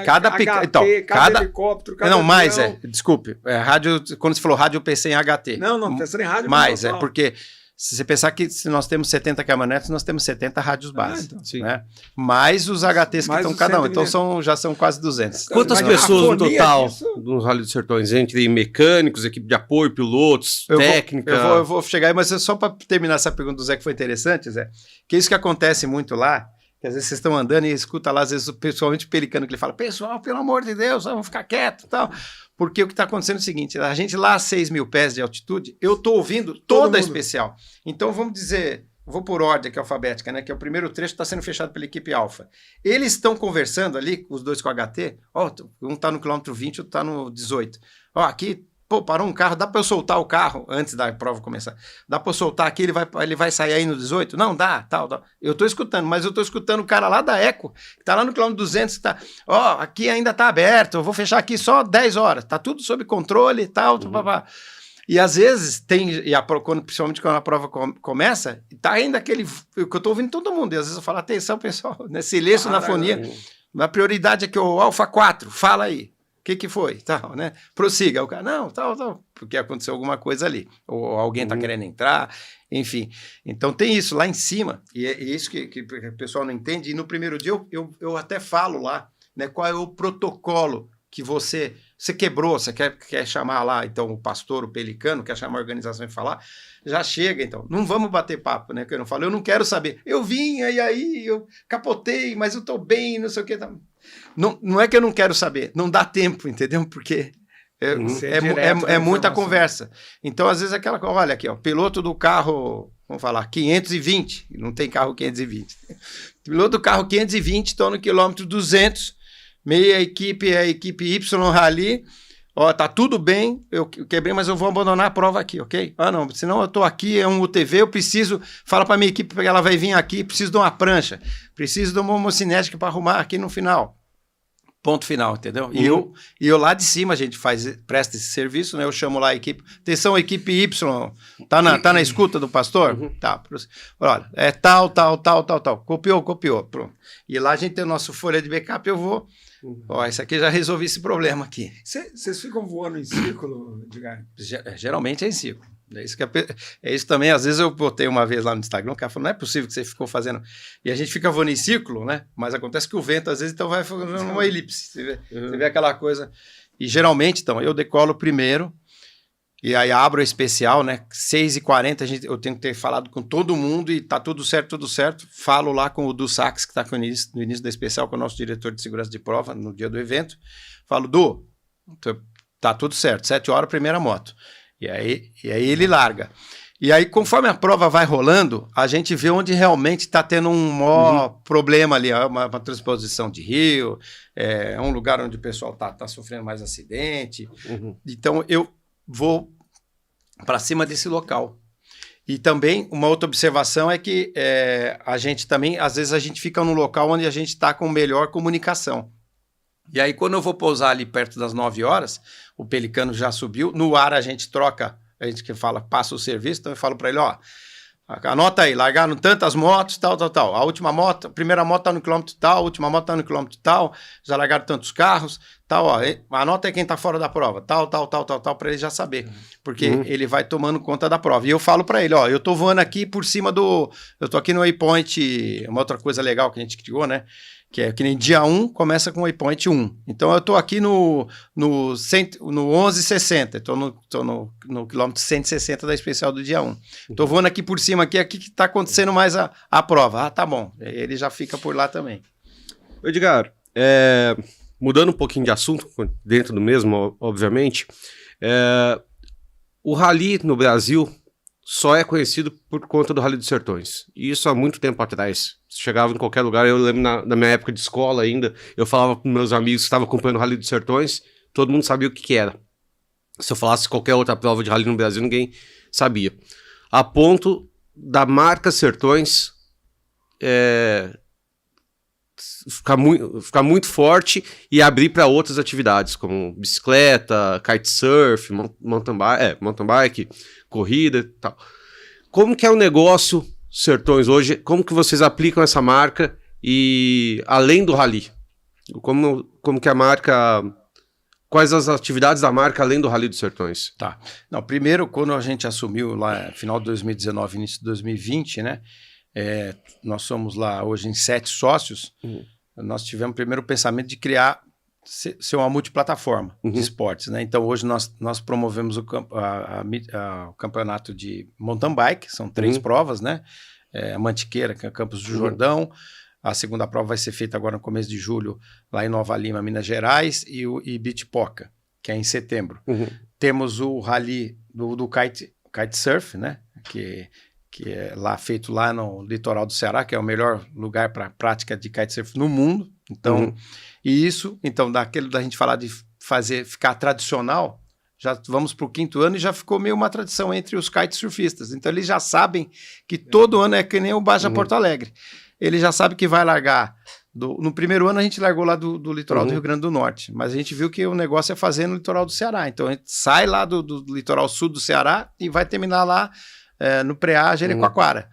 Speaker 1: cada HT, cada helicóptero, cada avião.
Speaker 3: Desculpe, rádio, quando você falou rádio, eu pensei em HT.
Speaker 1: Não, pensando em rádio.
Speaker 3: Mas porque... Se você pensar que se nós temos 70 caminhonetes, nós temos 70 rádios base.
Speaker 1: Então.
Speaker 3: Né? Mais os HTs que estão cada um. Então já são quase 200.
Speaker 2: Quantas pessoas no total no Rally dos Sertões? Entre mecânicos, equipe de apoio, pilotos, técnica?
Speaker 3: Eu vou chegar aí, mas só para terminar essa pergunta do Zé, que foi interessante, Zé, que é isso que acontece muito lá, que às vezes vocês estão andando e escuta lá, às vezes, pessoalmente o pelicano que ele fala, pessoal, pelo amor de Deus, vamos ficar quieto e tal. Porque o que está acontecendo é o seguinte, a gente lá a 6.000 pés de altitude, eu estou ouvindo toda a especial. Então vamos dizer, vou por ordem aqui alfabética, né? Que é o primeiro trecho está sendo fechado pela equipe Alfa. Eles estão conversando ali, os dois com HT, um está no quilômetro 20, outro está no 18. Aqui, parou um carro, dá para eu soltar o carro antes da prova começar? Dá para eu soltar aqui, ele vai sair aí no 18? Não, dá, tal. Eu estou escutando, mas eu estou escutando o cara lá da Eco, que está lá no quilômetro 200, que está, aqui ainda está aberto, eu vou fechar aqui só 10 horas, está tudo sob controle e tal, E às vezes principalmente quando a prova começa, tá ainda aquele que eu estou ouvindo todo mundo, e às vezes eu falo, atenção pessoal, né? Silêncio na fonia, a prioridade é que o Alfa 4, fala aí. O que foi? Tal, né? Prossiga. O cara, não, tal, porque aconteceu alguma coisa ali. Ou alguém está querendo entrar, enfim. Então tem isso lá em cima, e é isso que o pessoal não entende. E no primeiro dia eu até falo lá, né, qual é o protocolo que você quebrou, você quer chamar lá, então, o pastor, o pelicano, quer chamar a organização e falar, já chega, então. Não vamos bater papo, né? Que eu não falo, eu não quero saber. Eu vim, e aí eu capotei, mas eu estou bem, não sei o que. Não é que eu não quero saber, não dá tempo, entendeu? Porque é muita conversa. Então, às vezes, aquela coisa, olha aqui, piloto do carro, vamos falar, 520, não tem carro 520. Piloto do carro 520, estou no quilômetro 200, meia equipe, a equipe Y Rally, tá tudo bem, eu quebrei, mas eu vou abandonar a prova aqui, ok? Não, senão eu tô aqui, é um UTV, eu preciso, fala pra minha equipe que ela vai vir aqui, preciso de uma prancha, preciso de uma homocinética para arrumar aqui no final. Ponto final, entendeu? E eu lá de cima, a gente presta esse serviço, né? Eu chamo lá a equipe, atenção, equipe Y, tá na escuta do pastor? Tá, olha, é tal. Copiou, pronto. E lá a gente tem o nosso folha de backup, eu vou, isso aqui já resolvi esse problema aqui.
Speaker 1: Vocês ficam voando em círculo, Edgar?
Speaker 3: Geralmente é em círculo. É isso também, às vezes eu botei uma vez lá no Instagram, o cara falou, não é possível que você ficou fazendo, e a gente fica voando em círculo, né, mas acontece que o vento às vezes então vai fazendo uma elipse, você vê aquela coisa, e geralmente então, eu decolo primeiro, e aí abro a especial, né, 6h40 eu tenho que ter falado com todo mundo, e tá tudo certo, falo lá com o Du Sax, que tá no início da especial, com o nosso diretor de segurança de prova, no dia do evento, falo, Du, tá tudo certo, 7 horas, primeira moto. E aí ele larga. E aí, conforme a prova vai rolando, a gente vê onde realmente está tendo um maior problema ali, uma transposição de rio, é um lugar onde o pessoal tá sofrendo mais acidente. Então, eu vou para cima desse local. E também, uma outra observação é que a gente também, às vezes, a gente fica num local onde a gente está com melhor comunicação. E aí, quando eu vou pousar ali perto das 9 horas, o pelicano já subiu, no ar a gente troca, a gente que fala, passa o serviço, então eu falo para ele, anota aí, largaram tantas motos, tal, a última moto, a primeira moto tá no quilômetro tal, a última moto tá no quilômetro tal, já largaram tantos carros, tal, anota aí quem tá fora da prova, tal, para ele já saber, porque ele vai tomando conta da prova. E eu falo para ele, eu tô voando aqui por cima eu tô aqui no waypoint, uma outra coisa legal que a gente criou, né, que é que nem dia 1 começa com o waypoint 1. Então eu estou aqui no 1160, estou no quilômetro 160 da especial do dia 1. Estou voando aqui por cima, aqui que está acontecendo mais a prova. Tá bom, ele já fica por lá também.
Speaker 2: Edgar, mudando um pouquinho de assunto, dentro do mesmo, obviamente, o rally no Brasil só é conhecido por conta do Rally dos Sertões. E isso há muito tempo atrás. Chegava em qualquer lugar, eu lembro na minha época de escola ainda, eu falava com meus amigos que estavam acompanhando o Rally dos Sertões, todo mundo sabia o que era. Se eu falasse qualquer outra prova de rally no Brasil, ninguém sabia. A ponto da marca Sertões ficar muito forte e abrir para outras atividades, como bicicleta, kitesurf, mountain bike, corrida e tal. Como que é o negócio Sertões hoje? Como que vocês aplicam essa marca e além do rally? Como que a marca... Quais as atividades da marca além do Rally dos Sertões?
Speaker 3: Tá. Não, primeiro, quando a gente assumiu lá, final de 2019, início de 2020, né? Nós somos lá hoje em 7 sócios. Nós tivemos primeiro o pensamento de criar, ser uma multiplataforma de esportes, né? Então, hoje nós promovemos o campeonato de mountain bike, são 3 provas, né? A Mantiqueira, que é Campos do Jordão. A segunda prova vai ser feita agora no começo de julho, lá em Nova Lima, Minas Gerais, e Beachpoca, que é em setembro. Temos o rally do kitesurf, né? Que é lá feito lá no litoral do Ceará, que é o melhor lugar para prática de kitesurf no mundo. Então, daquilo da gente falar de ficar tradicional, já vamos para o 5º ano e já ficou meio uma tradição entre os kitesurfistas. Então, eles já sabem que todo ano é que nem o Baja Porto Alegre. Ele já sabe que vai largar. No primeiro ano a gente largou lá do litoral do Rio Grande do Norte, mas a gente viu que o negócio é fazer no litoral do Ceará. Então a gente sai lá do litoral sul do Ceará e vai terminar lá no Preá, Jericoacoara.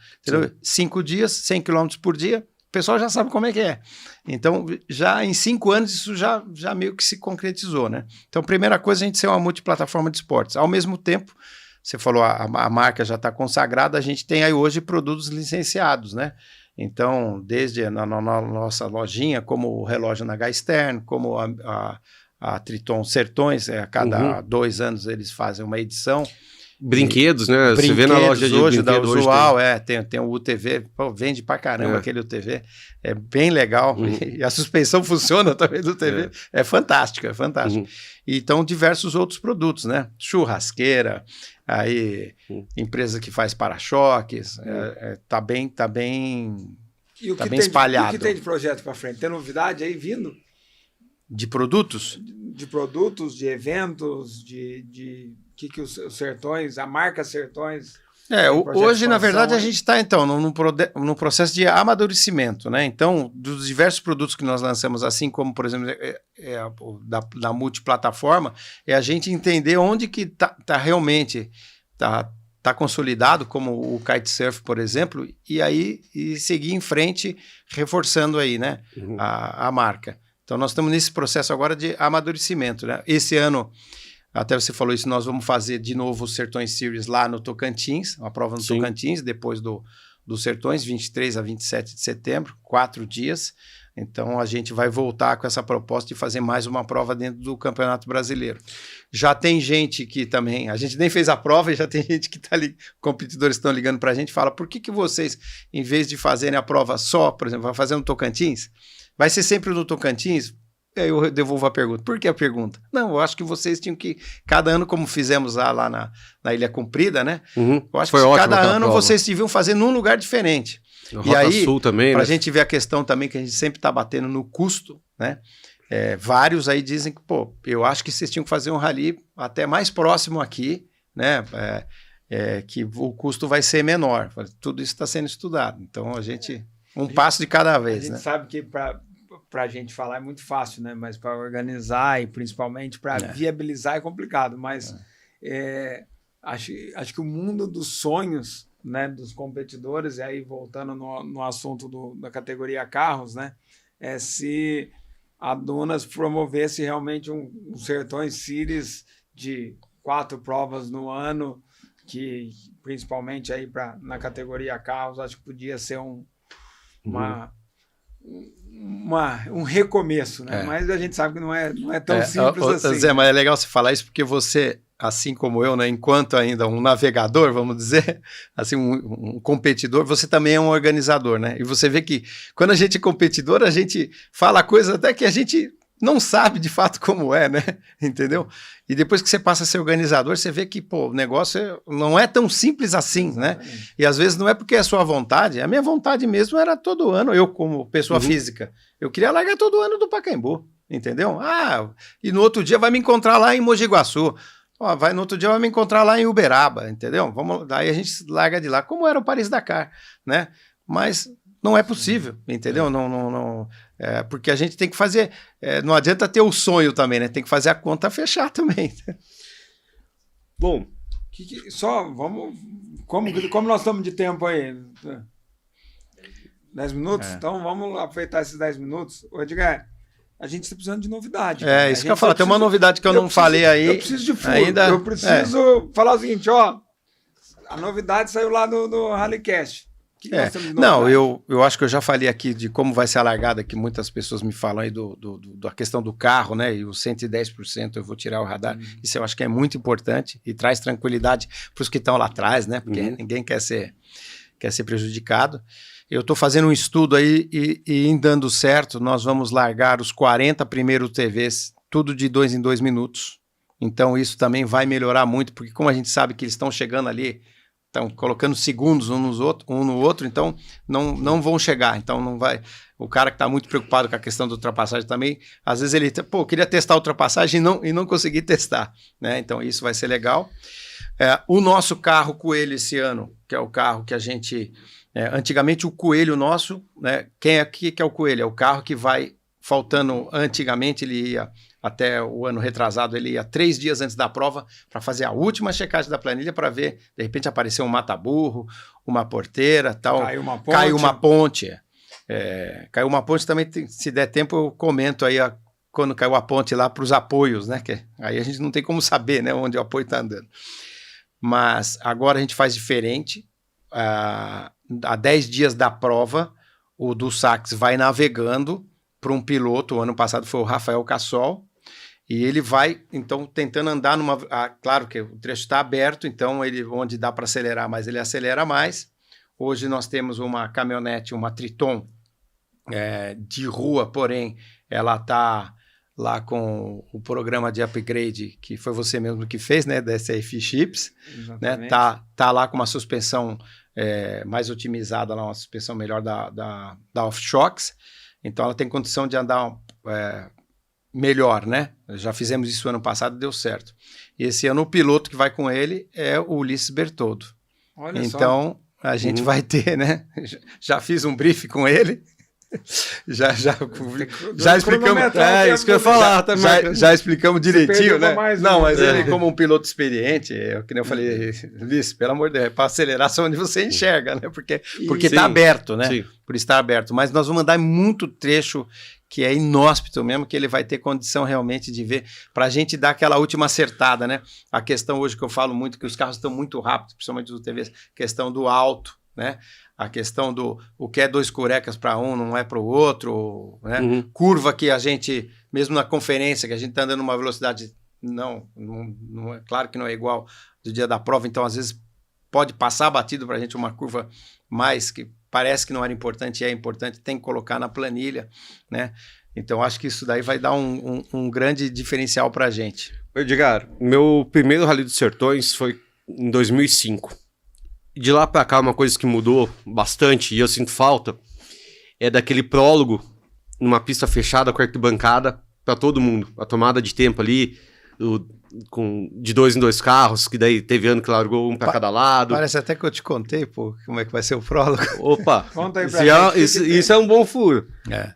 Speaker 3: 5 dias, 100 km por dia, o pessoal já sabe como é que é. Então já em 5 anos isso já meio que se concretizou, né? Então primeira coisa é a gente ser uma multiplataforma de esportes. Ao mesmo tempo, você falou a marca já está consagrada, a gente tem aí hoje produtos licenciados, né? Então, desde na nossa lojinha, como o relógio na Stern, como a Triton Sertões, a cada 2 anos eles fazem uma edição.
Speaker 2: Brinquedos, né? Você vê na loja de
Speaker 3: hoje
Speaker 2: brinquedo
Speaker 3: da Usual, tem o UTV, vende pra caramba aquele UTV, é bem legal, e a suspensão funciona também do UTV, é fantástico, é fantástico. Então, diversos outros produtos, né? Churrasqueira, aí empresa que faz para-choques, tá bem
Speaker 1: E o
Speaker 3: tá
Speaker 1: que
Speaker 3: bem
Speaker 1: tem
Speaker 3: espalhado.
Speaker 1: O que tem de projeto para frente? Tem novidade aí vindo?
Speaker 3: De produtos?
Speaker 1: De produtos, de eventos, de que os Sertões, a marca Sertões...
Speaker 3: Hoje, na verdade, a gente está, então, num processo de amadurecimento, né? Então, dos diversos produtos que nós lançamos, assim como, por exemplo, da multiplataforma, é a gente entender onde que tá realmente tá consolidado, como o kitesurf, por exemplo, e seguir em frente, reforçando aí, né, a marca. Então, nós estamos nesse processo agora de amadurecimento, né? Esse ano... Até você falou isso, nós vamos fazer de novo o Sertões Series lá no Tocantins, uma prova no Tocantins, depois do Sertões, 23 a 27 de setembro, 4 dias. Então a gente vai voltar com essa proposta de fazer mais uma prova dentro do Campeonato Brasileiro. Já tem gente que também, a gente nem fez a prova e já tem gente que está ali, competidores estão ligando para a gente e fala, por que vocês, em vez de fazerem a prova só, por exemplo, vai fazer no Tocantins? Vai ser sempre no Tocantins? Aí eu devolvo a pergunta. Por que a pergunta? Não, eu acho que vocês tinham que, cada ano, como fizemos lá na Ilha Comprida, né? Eu acho que cada ano vocês deviam fazer num lugar diferente.
Speaker 2: E aí, Sul também,
Speaker 3: pra gente ver a questão também que a gente sempre tá batendo no custo, né? Vários aí dizem que, eu acho que vocês tinham que fazer um rally até mais próximo aqui, né? Que o custo vai ser menor. Tudo isso está sendo estudado. Então, passo de cada vez, né?
Speaker 1: A gente sabe que para a gente falar é muito fácil, né? Mas para organizar e principalmente para viabilizar é complicado. Mas acho que o mundo dos sonhos, né, dos competidores, e aí voltando no assunto da categoria carros, né? Se a Dunas promovesse realmente um Sertões Series de 4 provas no ano, que principalmente aí na categoria carros, acho que podia ser um recomeço, né? Mas a gente sabe que não é tão simples assim.
Speaker 3: Zé, mas é legal você falar isso porque você, assim como eu, né, enquanto ainda um navegador, vamos dizer, assim, um competidor, você também é um organizador, né? E você vê que quando a gente é competidor, a gente fala coisas até que a gente não sabe de fato como é, né? Entendeu? E depois que você passa a ser organizador, você vê que, o negócio não é tão simples assim, né? E às vezes não é porque é a sua vontade, a minha vontade mesmo era todo ano, eu como pessoa física, eu queria largar todo ano do Pacaembu, entendeu? E no outro dia vai me encontrar lá em Mogi Guaçu, no outro dia vai me encontrar lá em Uberaba, entendeu? Daí a gente larga de lá, como era o Paris-Dakar, né? Mas Não é possível, entendeu? Não, porque a gente tem que fazer... não adianta ter o sonho também, né? Tem que fazer a conta fechar também.
Speaker 2: Bom,
Speaker 1: só vamos... Como nós estamos de tempo aí? 10 minutos? Então vamos aproveitar esses 10 minutos. Ô, Edgar, a gente está precisando de novidade.
Speaker 3: Isso que eu falo. Tem uma novidade que eu não falei aí.
Speaker 1: Eu preciso de furo.
Speaker 3: Ainda,
Speaker 1: eu preciso falar o seguinte, ó. A novidade saiu lá no Rallycast. Nós temos de
Speaker 3: não,
Speaker 1: novidade?
Speaker 3: eu acho que eu já falei aqui de como vai ser a largada, que muitas pessoas me falam aí da questão do carro, né? E os 110% eu vou tirar o radar. Isso eu acho que é muito importante e traz tranquilidade para os que estão lá atrás, né? Porque ninguém quer ser prejudicado. Eu estou fazendo um estudo aí e em dando certo, nós vamos largar os 40 primeiros TVs, tudo de 2 em 2 minutos. Então isso também vai melhorar muito, porque como a gente sabe que eles estão chegando ali, estão colocando segundos um no outro, então não vão chegar. Então não vai. O cara que está muito preocupado com a questão da ultrapassagem também, às vezes ele queria testar a ultrapassagem e não conseguir testar, né? Então isso vai ser legal. O nosso carro Coelho esse ano, que é o carro que a gente... antigamente o Coelho nosso, né? Quem que é o Coelho? É o carro que vai faltando, antigamente ele ia até o ano retrasado, ele ia 3 dias antes da prova para fazer a última checagem da planilha para ver, de repente apareceu um mata-burro, uma porteira, tal.
Speaker 1: Caiu uma ponte.
Speaker 3: Caiu uma ponte também, se der tempo eu comento aí quando caiu a ponte lá para os apoios, né? Aí a gente não tem como saber, né, onde o apoio está andando. Mas agora a gente faz diferente. Há 10 dias da prova, o do Sax vai navegando para um piloto, o ano passado foi o Rafael Cassol, e ele vai, então, tentando andar claro que o trecho está aberto, então onde dá para acelerar mais, ele acelera mais. Hoje nós temos uma caminhonete, uma Triton de rua, porém, ela está lá com o programa de upgrade, que foi você mesmo que fez, né, da SRF Chips, né, tá lá com uma suspensão mais otimizada, lá, uma suspensão melhor da Off-Shocks, então ela tem condição de andar melhor, né? Já fizemos isso ano passado, deu certo. E esse ano o piloto que vai com ele é o Ulisses Bertoldo.
Speaker 1: Olha
Speaker 3: então
Speaker 1: só.
Speaker 3: A gente vai ter, né? Já fiz um brief com ele. Já explicamos.
Speaker 2: Isso que eu ia falar também.
Speaker 3: Já explicamos direitinho, né?
Speaker 1: Não,
Speaker 3: mas ele, como um piloto experiente, que nem eu falei, Ulisses, pelo amor de Deus, para acelerar só onde você enxerga, né? Porque está aberto, né? Sim. Por estar aberto. Mas nós vamos andar muito trecho que é inóspito mesmo, que ele vai ter condição realmente de ver, para a gente dar aquela última acertada, né? A questão hoje que eu falo muito, que os carros estão muito rápidos, principalmente os TVs, questão do alto, né? A questão do o que é 2 curecas para um, não é para o outro, né? Curva que a gente, mesmo na conferência, que a gente está andando numa velocidade, não é, claro que não é igual do dia da prova, então às vezes pode passar batido para a gente uma curva mais que parece que não era importante e é importante, tem que colocar na planilha, né? Então acho que isso daí vai dar um grande diferencial para a gente.
Speaker 2: Edgar, meu primeiro Rally dos Sertões foi em 2005. De lá para cá, uma coisa que mudou bastante, e eu sinto falta, é daquele prólogo numa pista fechada com arquibancada para todo mundo. A tomada de tempo ali, de 2 em 2 carros, que daí teve ano que largou um para cada lado.
Speaker 3: Parece até que eu te contei, pô, como é que vai ser o prólogo.
Speaker 2: Opa,
Speaker 1: conta aí pra gente.
Speaker 2: Isso é um bom furo.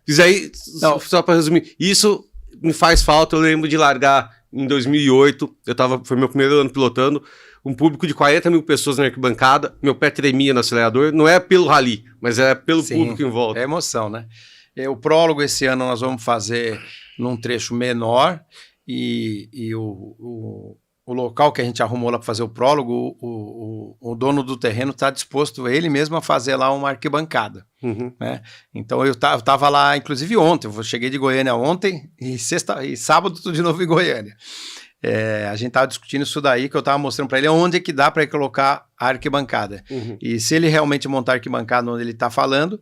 Speaker 2: Isso aí, só para resumir, isso me faz falta. Eu lembro de largar em 2008, foi meu primeiro ano pilotando, um público de 40 mil pessoas na arquibancada, meu pé tremia no acelerador, não é pelo rally, mas é pelo público em volta.
Speaker 3: É emoção, né? O prólogo esse ano nós vamos fazer num trecho menor e o local que a gente arrumou lá para fazer o prólogo, o dono do terreno está disposto ele mesmo a fazer lá uma arquibancada. Né? Então eu estava lá, inclusive ontem, eu cheguei de Goiânia ontem e sábado estou de novo em Goiânia. A gente estava discutindo isso daí, que eu estava mostrando para ele onde é que dá para ele colocar a arquibancada. E se ele realmente montar a arquibancada onde ele está falando,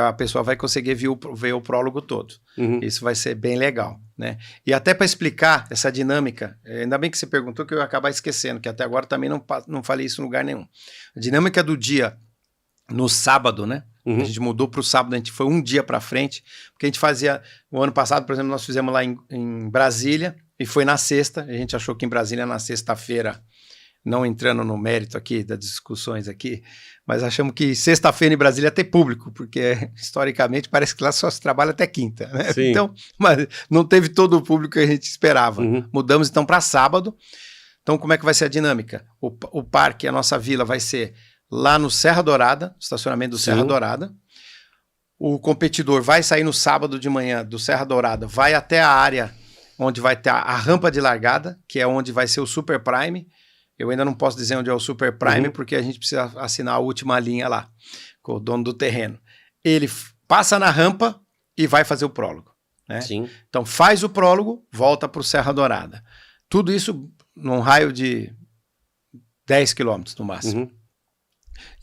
Speaker 3: a pessoa vai conseguir ver o prólogo todo. Isso vai ser bem legal, né? E até para explicar essa dinâmica, ainda bem que você perguntou, que eu ia acabar esquecendo, que até agora também não falei isso em lugar nenhum. A dinâmica do dia no sábado, né? A gente mudou para o sábado, a gente foi um dia para frente, porque a gente fazia, o ano passado, por exemplo, nós fizemos lá em Brasília, e foi na sexta. A gente achou que em Brasília, na sexta-feira, não entrando no mérito aqui das discussões aqui, mas achamos que sexta-feira em Brasília ia ter público, porque historicamente parece que lá só se trabalha até quinta, né?
Speaker 2: Sim.
Speaker 3: Então, mas não teve todo o público que a gente esperava. Mudamos então para sábado. Então, como é que vai ser a dinâmica? O parque, a nossa vila, vai ser lá no Serra Dourada, estacionamento do Serra Dourada. O competidor vai sair no sábado de manhã do Serra Dourada, vai até a área onde vai ter a rampa de largada, que é onde vai ser o Super Prime. Eu ainda não posso dizer onde é o Super Prime, porque a gente precisa assinar a última linha lá, com o dono do terreno. Ele passa na rampa e vai fazer o prólogo, né?
Speaker 2: Sim.
Speaker 3: Então faz o prólogo, volta para o Serra Dourada. Tudo isso num raio de 10 quilômetros no máximo.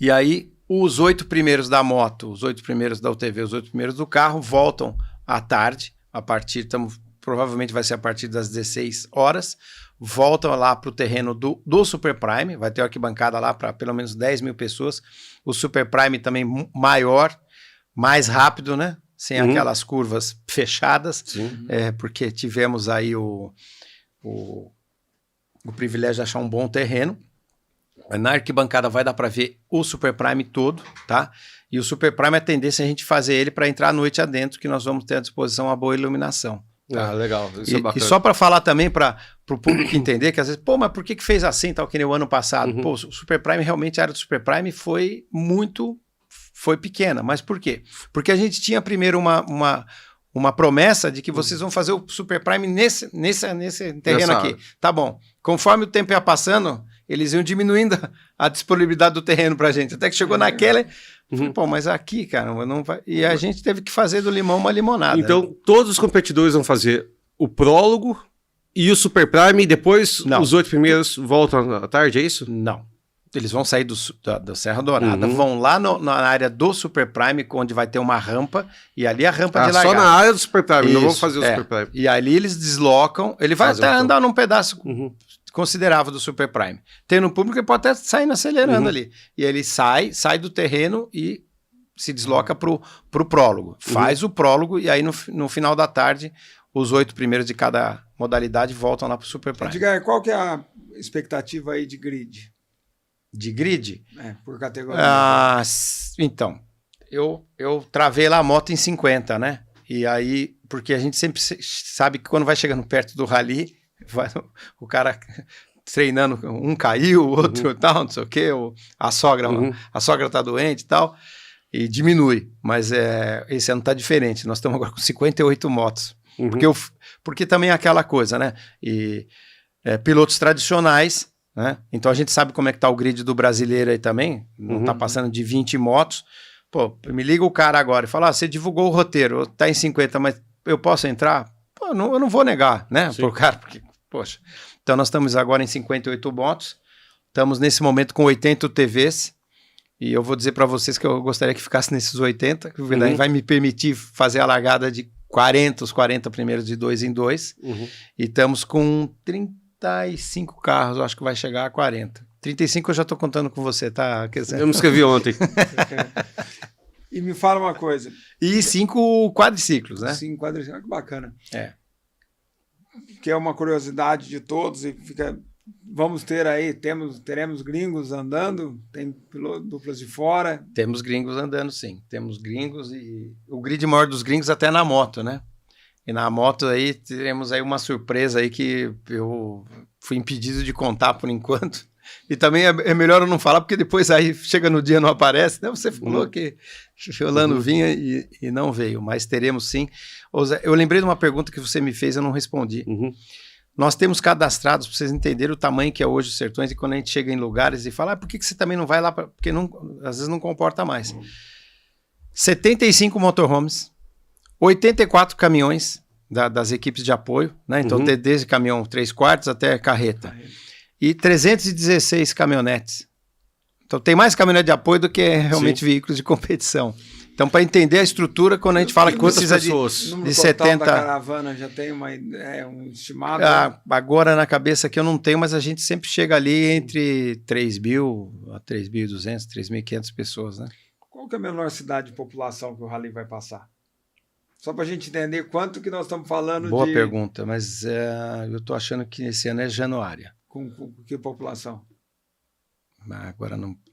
Speaker 3: E aí os 8 primeiros da moto, os 8 primeiros da UTV, os 8 primeiros do carro voltam à tarde, a partir, provavelmente vai ser a partir das 16 horas, voltam lá para o terreno do Super Prime, vai ter arquibancada lá para pelo menos 10 mil pessoas. O Super Prime também maior, mais rápido, né? Sem aquelas curvas fechadas, porque tivemos aí o privilégio de achar um bom terreno. Na arquibancada vai dar para ver o Super Prime todo, tá? E o Super Prime, a tendência é a gente fazer ele para entrar à noite adentro, que nós vamos ter à disposição uma boa iluminação.
Speaker 2: Tá? Legal. Isso é bacana.
Speaker 3: E só para falar também para o público entender que às vezes, mas por que fez assim, tal, que nem o ano passado? Pô, o Super Prime, realmente a área do Super Prime foi pequena. Mas por quê? Porque a gente tinha primeiro uma promessa de que vocês vão fazer o Super Prime nesse terreno aqui. Tá bom. Conforme o tempo ia passando, eles iam diminuindo a disponibilidade do terreno pra gente. Até que chegou naquela... Falei, pô, mas aqui, cara, não vai... E a gente teve que fazer do limão uma limonada.
Speaker 2: Então, todos os competidores vão fazer o prólogo e o Super Prime, e depois os 8 primeiros voltam à tarde, é isso?
Speaker 3: Não. Eles vão sair da Serra Dourada, vão lá na área do Super Prime, onde vai ter uma rampa, e ali a rampa de largada.
Speaker 2: Só na área do Super Prime, não vão fazer o Super Prime.
Speaker 3: E ali eles deslocam, ele vai até andar num pedaço considerável do Super Prime. Tendo público, ele pode até sair acelerando ali. E ele sai do terreno e se desloca pro prólogo. Faz o prólogo, e aí no final da tarde, os 8 primeiros de cada modalidade voltam lá pro Super Prime.
Speaker 1: Edgar, qual que é a expectativa aí de grid?
Speaker 3: De grid?
Speaker 1: Por categoria.
Speaker 3: Então, eu travei lá a moto em 50, né? E aí, porque a gente sempre sabe que quando vai chegando perto do rally, o cara treinando, um caiu, o outro tal, não sei o quê, a sogra tá doente e tal, e diminui. Mas esse ano tá diferente, nós estamos agora com 58 motos. Porque também é aquela coisa, né? E pilotos tradicionais, né? Então a gente sabe como é que tá o grid do brasileiro aí também, não tá passando de 20 motos. Pô, me liga o cara agora e fala, você divulgou o roteiro, tá em 50, mas eu posso entrar? Pô, eu não vou negar, né, pro cara, porque, poxa. Então nós estamos agora em 58 motos, estamos nesse momento com 80 UTVs, e eu vou dizer para vocês que eu gostaria que ficasse nesses 80, que daí vai me permitir fazer a largada de os 40 primeiros de 2 em 2, e estamos com 35 carros, eu acho que vai chegar a 40. 35 eu já estou contando com você, tá?
Speaker 2: Eu me inscrevi ontem.
Speaker 1: E me fala uma coisa.
Speaker 3: E 5 quadriciclos, né?
Speaker 1: 5 quadriciclos, que bacana. Que é uma curiosidade de todos e fica... Vamos ter aí, teremos gringos andando, tem duplas de fora.
Speaker 3: Temos gringos andando, sim. Temos gringos e o grid maior dos gringos até na moto, né? E na moto aí teremos aí uma surpresa aí que eu fui impedido de contar por enquanto. E também é melhor eu não falar, porque depois aí chega no dia e não aparece, né? Você falou que Fiolano vinha e não veio, mas teremos sim. Eu lembrei de uma pergunta que você me fez, eu não respondi. Nós temos cadastrados, para vocês entenderem o tamanho que é hoje os Sertões, e quando a gente chega em lugares e fala, por que você também não vai lá? Porque às vezes não comporta mais. 75 motorhomes, 84 caminhões das equipes de apoio, né? Então, desde caminhão 3/4 até carreta. E 316 caminhonetes. Então, tem mais caminhonete de apoio do que realmente veículos de competição. Então, para entender a estrutura, quando a gente fala que precisa de 70...
Speaker 1: da caravana já tem um estimado?
Speaker 3: Agora, na cabeça aqui eu não tenho, mas a gente sempre chega ali entre 3.000 a 3.200, 3.500 pessoas, né?
Speaker 1: Qual que é a menor cidade de população que o Rally vai passar? Só para a gente entender quanto que nós estamos falando.
Speaker 3: Boa pergunta, mas eu estou achando que esse ano é Januária.
Speaker 1: Com que população?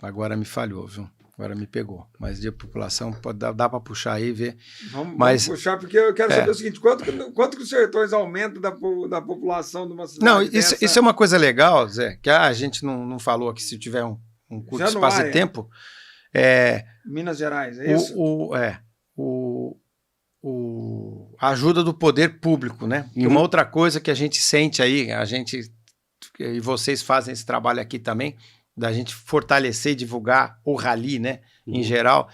Speaker 3: Agora me falhou, viu? Agora me pegou. Mas de população, dá para puxar aí e ver.
Speaker 1: Vamos puxar, porque eu quero saber o seguinte, quanto que os Sertões aumentam da população de uma cidade
Speaker 3: Não, isso é uma coisa legal, Zé, que a gente não falou aqui, se tiver um curto espaço de tempo.
Speaker 1: Minas Gerais, é isso?
Speaker 3: A ajuda do poder público, né? E uma outra coisa que a gente sente aí, e vocês fazem esse trabalho aqui também, da gente fortalecer e divulgar o rally, né? Em geral,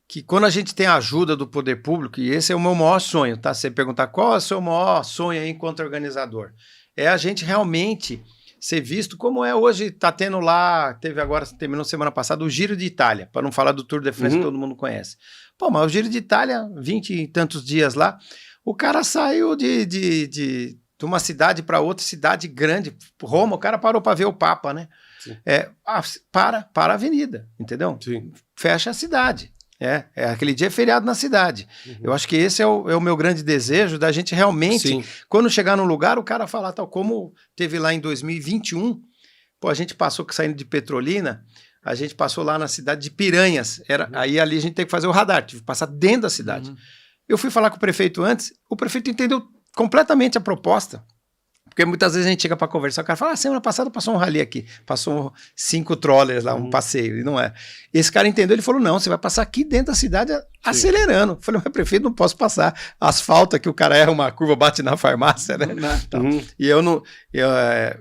Speaker 3: que quando a gente tem a ajuda do poder público, e esse é o meu maior sonho, tá? Você perguntar qual é o seu maior sonho aí enquanto organizador, é a gente realmente ser visto como é hoje, tá tendo lá, terminou semana passada o Giro de Itália, para não falar do Tour de France que todo mundo conhece. Pô, mas o Giro de Itália, 20 e tantos dias lá, o cara saiu de uma cidade para outra cidade grande, Roma, o cara parou para ver o Papa, né? Para a avenida, entendeu?
Speaker 2: Sim.
Speaker 3: Fecha a cidade. Aquele dia é feriado na cidade. Eu acho que esse é o meu grande desejo, da gente realmente, quando chegar num lugar, o cara falar, tal como teve lá em 2021, pô, a gente passou saindo de Petrolina, a gente passou lá na cidade de Piranhas, aí ali a gente tem que fazer o radar, tive que passar dentro da cidade. Eu fui falar com o prefeito antes, o prefeito entendeu completamente a proposta, porque muitas vezes a gente chega para conversar, o cara fala, semana passada passou um rally aqui, passou 5 trollers lá, um passeio, e não é. Esse cara entendeu, ele falou, não, você vai passar aqui dentro da cidade acelerando. Eu falei, mas prefeito, não posso passar. Asfalto aqui, o cara erra uma curva, bate na farmácia, né? Então, e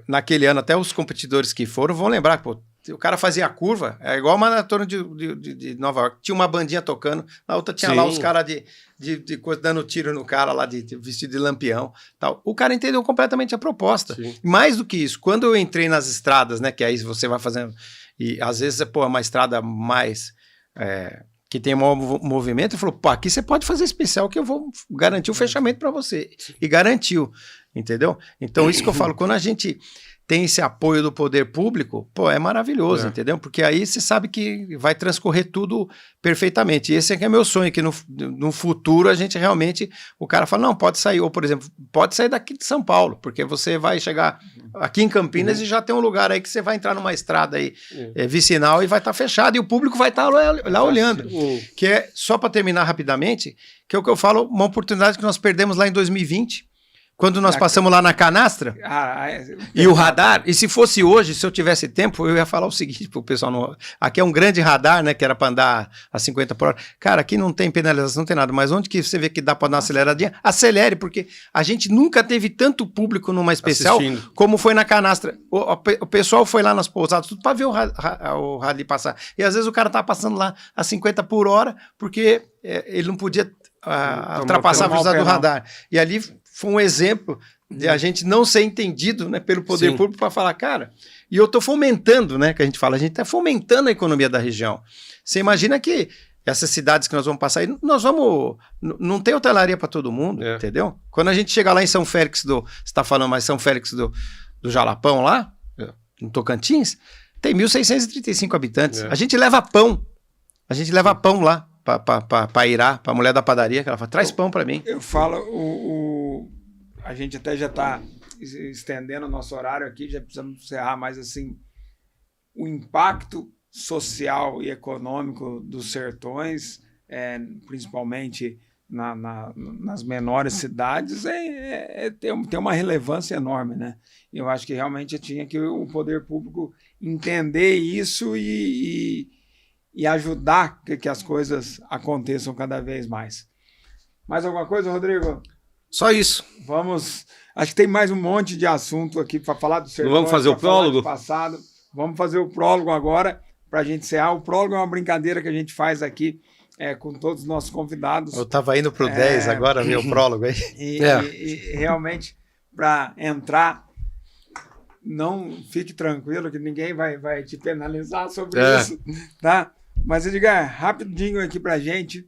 Speaker 3: naquele ano, até os competidores que foram vão lembrar, pô, o cara fazia a curva, é igual a maratona de Nova York, tinha uma bandinha tocando, na outra tinha lá os caras de dando tiro no cara lá, vestido de lampião, tal. O cara entendeu completamente a proposta. Sim. Mais do que isso, quando eu entrei nas estradas, né, que aí você vai fazendo, e às vezes é uma estrada mais, que tem um movimento, ele falou, pô, aqui você pode fazer especial que eu vou garantir o fechamento para você. E garantiu, entendeu? Então isso que eu falo, quando a gente tem esse apoio do poder público, pô, é maravilhoso, entendeu? Porque aí você sabe que vai transcorrer tudo perfeitamente. E esse é que é meu sonho, que no futuro a gente realmente, o cara fala, não, pode sair, ou por exemplo, pode sair daqui de São Paulo, porque você vai chegar aqui em Campinas e já tem um lugar aí que você vai entrar numa estrada aí, vicinal, e vai estar fechado, e o público vai estar lá olhando. Que é, só para terminar rapidamente, que é o que eu falo, uma oportunidade que nós perdemos lá em 2020, quando nós passamos lá na canastra, e o radar, e se fosse hoje, se eu tivesse tempo, eu ia falar o seguinte pro pessoal, aqui é um grande radar, né, que era para andar a 50 por hora. Cara, aqui não tem penalização, não tem nada, mas onde que você vê que dá para dar uma aceleradinha? Acelere, porque a gente nunca teve tanto público numa especial como foi na canastra. O pessoal foi lá nas pousadas, tudo para ver o rally passar. E às vezes o cara tá passando lá a 50 por hora, porque ele não podia ultrapassar a velocidade do radar. E ali foi um exemplo de a gente não ser entendido, né, pelo poder público para falar, cara, e eu estou fomentando, né, que a gente fala, a gente está fomentando a economia da região. Você imagina que essas cidades que nós vamos passar aí, não tem hotelaria para todo mundo, entendeu? Quando a gente chega lá em São Félix você está falando mais São Félix do Jalapão lá, no Tocantins, tem 1.635 habitantes. A gente leva pão lá para Irá, para a mulher da padaria, que ela fala, traz pão para mim.
Speaker 1: Eu falo, a gente até já está estendendo o nosso horário aqui, já precisamos encerrar, mas assim, o impacto social e econômico dos sertões, principalmente nas menores cidades, tem uma relevância enorme, né? Eu acho que realmente tinha que o poder público entender isso e ajudar que as coisas aconteçam cada vez mais. Mais alguma coisa, Rodrigo?
Speaker 2: Só isso.
Speaker 1: Acho que tem mais um monte de assunto aqui para falar do sertão.
Speaker 2: Vamos fazer o prólogo?
Speaker 1: Passado. Vamos fazer o prólogo agora, para a gente encerrar. O prólogo é uma brincadeira que a gente faz aqui com todos os nossos convidados.
Speaker 3: Eu estava indo para o 10, agora veio o prólogo aí.
Speaker 1: E realmente, para entrar, não fique tranquilo que ninguém vai te penalizar sobre isso, tá? Mas, Edgar, rapidinho aqui pra gente,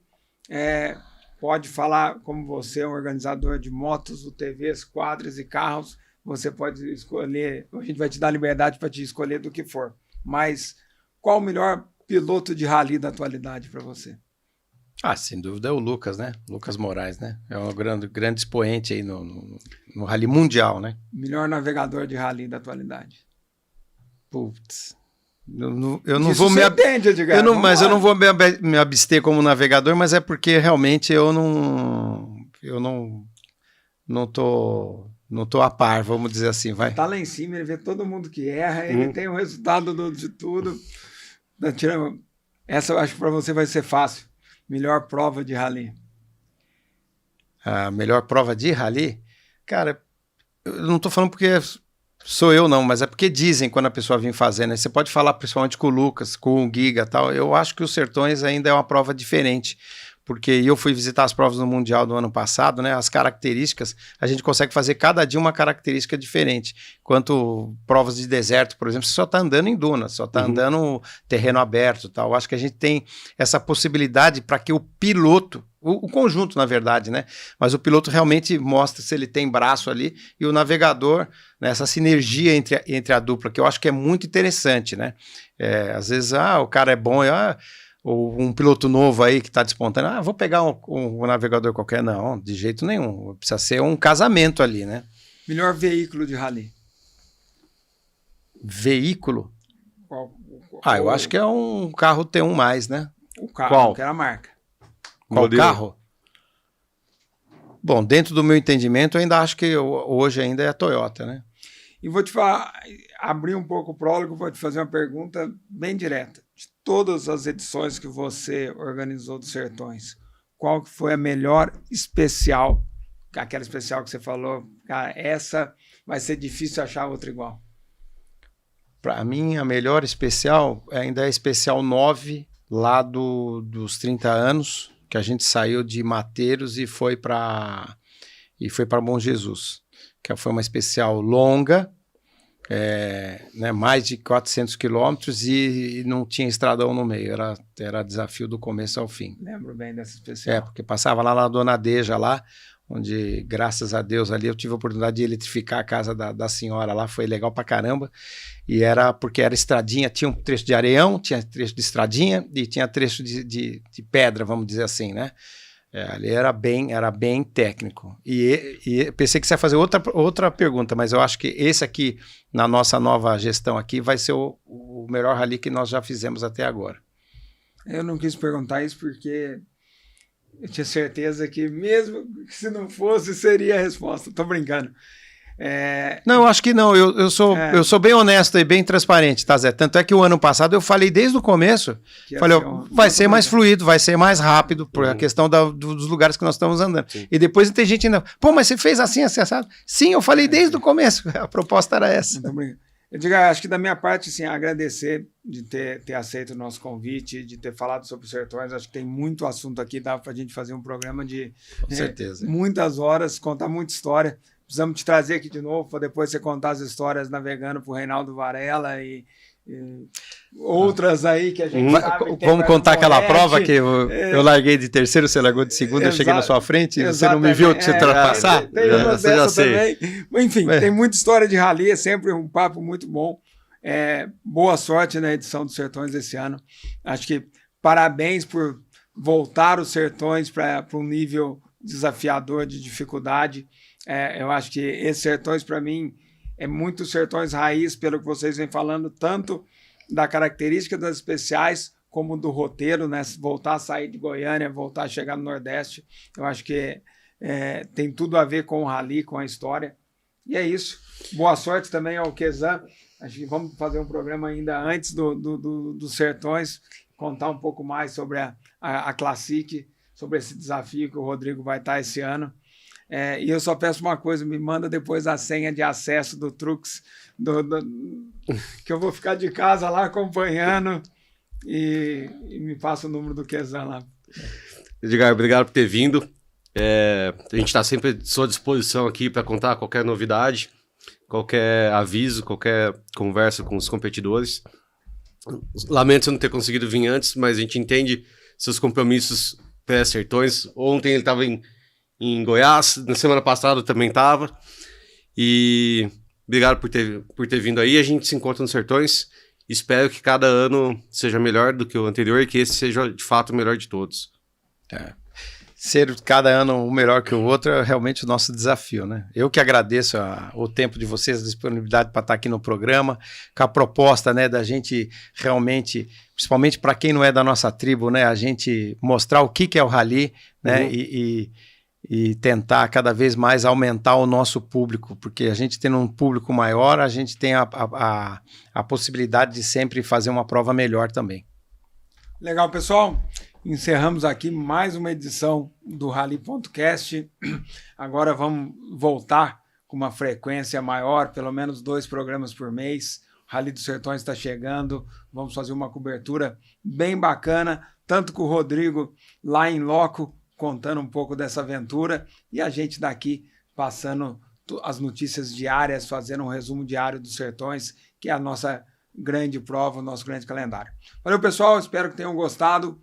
Speaker 1: pode falar como você é um organizador de motos, UTVs, quadras e carros, você pode escolher, a gente vai te dar liberdade para te escolher do que for, mas qual o melhor piloto de rally da atualidade para você?
Speaker 3: Sem dúvida é o Lucas, né? Lucas Moraes, né? É um grande expoente aí no rally mundial, né?
Speaker 1: Melhor navegador de rally da atualidade?
Speaker 3: Putz... Eu não vou me
Speaker 1: entende, Edgar,
Speaker 3: mas eu não vou me abster como navegador, mas é porque realmente eu não tô a par, vamos dizer assim, vai.
Speaker 1: Tá lá em cima, ele vê todo mundo que erra, ele tem o resultado de tudo. Essa eu acho que para você vai ser fácil. Melhor prova de rally.
Speaker 3: A melhor prova de rally? Cara, eu não tô falando porque sou eu não, mas é porque dizem quando a pessoa vem fazendo, né? Você pode falar principalmente com o Lucas, com o Giga e tal, eu acho que os Sertões ainda é uma prova diferente, porque eu fui visitar as provas no Mundial do ano passado, né? As características, a gente consegue fazer cada dia uma característica diferente. Enquanto provas de deserto, por exemplo, você só está andando em dunas, só está andando terreno aberto e tal. Eu acho que a gente tem essa possibilidade para que o piloto, o conjunto, na verdade, né? Mas o piloto realmente mostra se ele tem braço ali e o navegador, né? Essa sinergia entre a dupla, que eu acho que é muito interessante, né? Às vezes, o cara é bom, ou um piloto novo aí que está despontando, vou pegar um navegador qualquer. Não, de jeito nenhum. Precisa ser um casamento ali, né?
Speaker 1: Melhor veículo de rally?
Speaker 3: Veículo? Eu acho que é um carro T1+, né?
Speaker 1: O carro,
Speaker 3: Qual?
Speaker 1: Que era a marca.
Speaker 3: Qual carro? Bom, dentro do meu entendimento, eu ainda acho que hoje ainda é a Toyota, né?
Speaker 1: E vou te falar, abrir um pouco o prólogo, vou te fazer uma pergunta bem direta. De todas as edições que você organizou dos Sertões, qual que foi a melhor especial? Aquela especial que você falou, cara, essa vai ser difícil achar outra igual.
Speaker 3: Para mim, a melhor especial ainda é a especial 9, lá dos 30 anos, que a gente saiu de Mateiros e foi para Bom Jesus, que foi uma especial longa, né, mais de 400 quilômetros e não tinha estradão no meio, era desafio do começo ao fim.
Speaker 1: Lembro bem dessa especial.
Speaker 3: Porque passava lá na Dona Deja, lá, onde, graças a Deus, ali eu tive a oportunidade de eletrificar a casa da senhora lá, foi legal pra caramba, e porque era estradinha, tinha um trecho de areião, tinha trecho de estradinha e tinha trecho de pedra, vamos dizer assim, né? Ali era bem técnico. E pensei que você ia fazer outra pergunta, mas eu acho que esse aqui, na nossa nova gestão aqui, vai ser o melhor rally que nós já fizemos até agora.
Speaker 1: Eu não quis perguntar isso porque eu tinha certeza que mesmo que se não fosse, seria a resposta. Tô brincando.
Speaker 3: Não, eu acho que não. Eu sou bem honesto e bem transparente, tá, Zé? Tanto é que o ano passado eu falei desde o começo, falei, vai ser mais fluido, vai ser mais rápido, por a questão dos lugares que nós estamos andando. Sim. E depois tem gente ainda, mas você fez assim, assado? Sim, eu falei desde o começo, a proposta era essa.
Speaker 1: Eu digo, acho que da minha parte, assim, agradecer de ter aceito o nosso convite, de ter falado sobre os Sertões. Acho que tem muito assunto aqui, dá para a gente fazer um programa de muitas horas, contar muita história. Precisamos te trazer aqui de novo para depois você contar as histórias navegando para o Reinaldo Varela e outras aí que a gente sabe.
Speaker 3: Vamos contar aquela prova que eu larguei de terceiro, você largou de segundo, eu cheguei na sua frente e você não me viu te ultrapassar?
Speaker 1: Tem uma dessa também. Enfim, tem muita história de rally, é sempre um papo muito bom. Boa sorte na edição dos Sertões desse ano. Acho que parabéns por voltar os Sertões para um nível desafiador de dificuldade. Eu acho que esses Sertões, para mim, é muito Sertões raiz, pelo que vocês vêm falando, tanto da característica das especiais, como do roteiro, né? Voltar a sair de Goiânia, voltar a chegar no Nordeste. Eu acho que tem tudo a ver com o rally, com a história. E é isso. Boa sorte também ao Kezan. Acho que vamos fazer um programa ainda antes dos Sertões, contar um pouco mais sobre a Classic, sobre esse desafio que o Rodrigo vai estar esse ano. E eu só peço uma coisa, me manda depois a senha de acesso do Trux, que eu vou ficar de casa lá acompanhando e me passa o número do Kezan lá.
Speaker 2: Edgar, obrigado por ter vindo. A gente está sempre à sua disposição aqui para contar qualquer novidade, qualquer aviso, qualquer conversa com os competidores. Lamento não ter conseguido vir antes, mas a gente entende seus compromissos pré-Sertões. Ontem ele estava em Goiás, na semana passada também estava. E obrigado por ter vindo aí. A gente se encontra nos Sertões. Espero que cada ano seja melhor do que o anterior e que esse seja de fato o melhor de todos.
Speaker 3: ser cada ano um melhor que o outro é realmente o nosso desafio, né? Eu que agradeço o tempo de vocês, a disponibilidade para estar aqui no programa, com a proposta, né, da gente realmente, principalmente para quem não é da nossa tribo, né, a gente mostrar o que é o rally, né, e tentar cada vez mais aumentar o nosso público, porque a gente tendo um público maior, a gente tem a possibilidade de sempre fazer uma prova melhor também.
Speaker 1: Legal, pessoal. Encerramos aqui mais uma edição do Rally.cast. Agora vamos voltar com uma frequência maior, pelo menos 2 programas por mês. O Rally dos Sertões está chegando. Vamos fazer uma cobertura bem bacana, tanto com o Rodrigo lá em loco, contando um pouco dessa aventura, e a gente daqui passando as notícias diárias, fazendo um resumo diário dos Sertões, que é a nossa grande prova, o nosso grande calendário. Valeu, pessoal, espero que tenham gostado.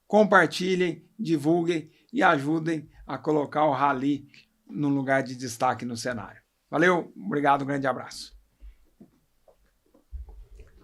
Speaker 1: Compartilhem, divulguem e ajudem a colocar o Rally num lugar de destaque no cenário. Valeu, obrigado, um grande abraço.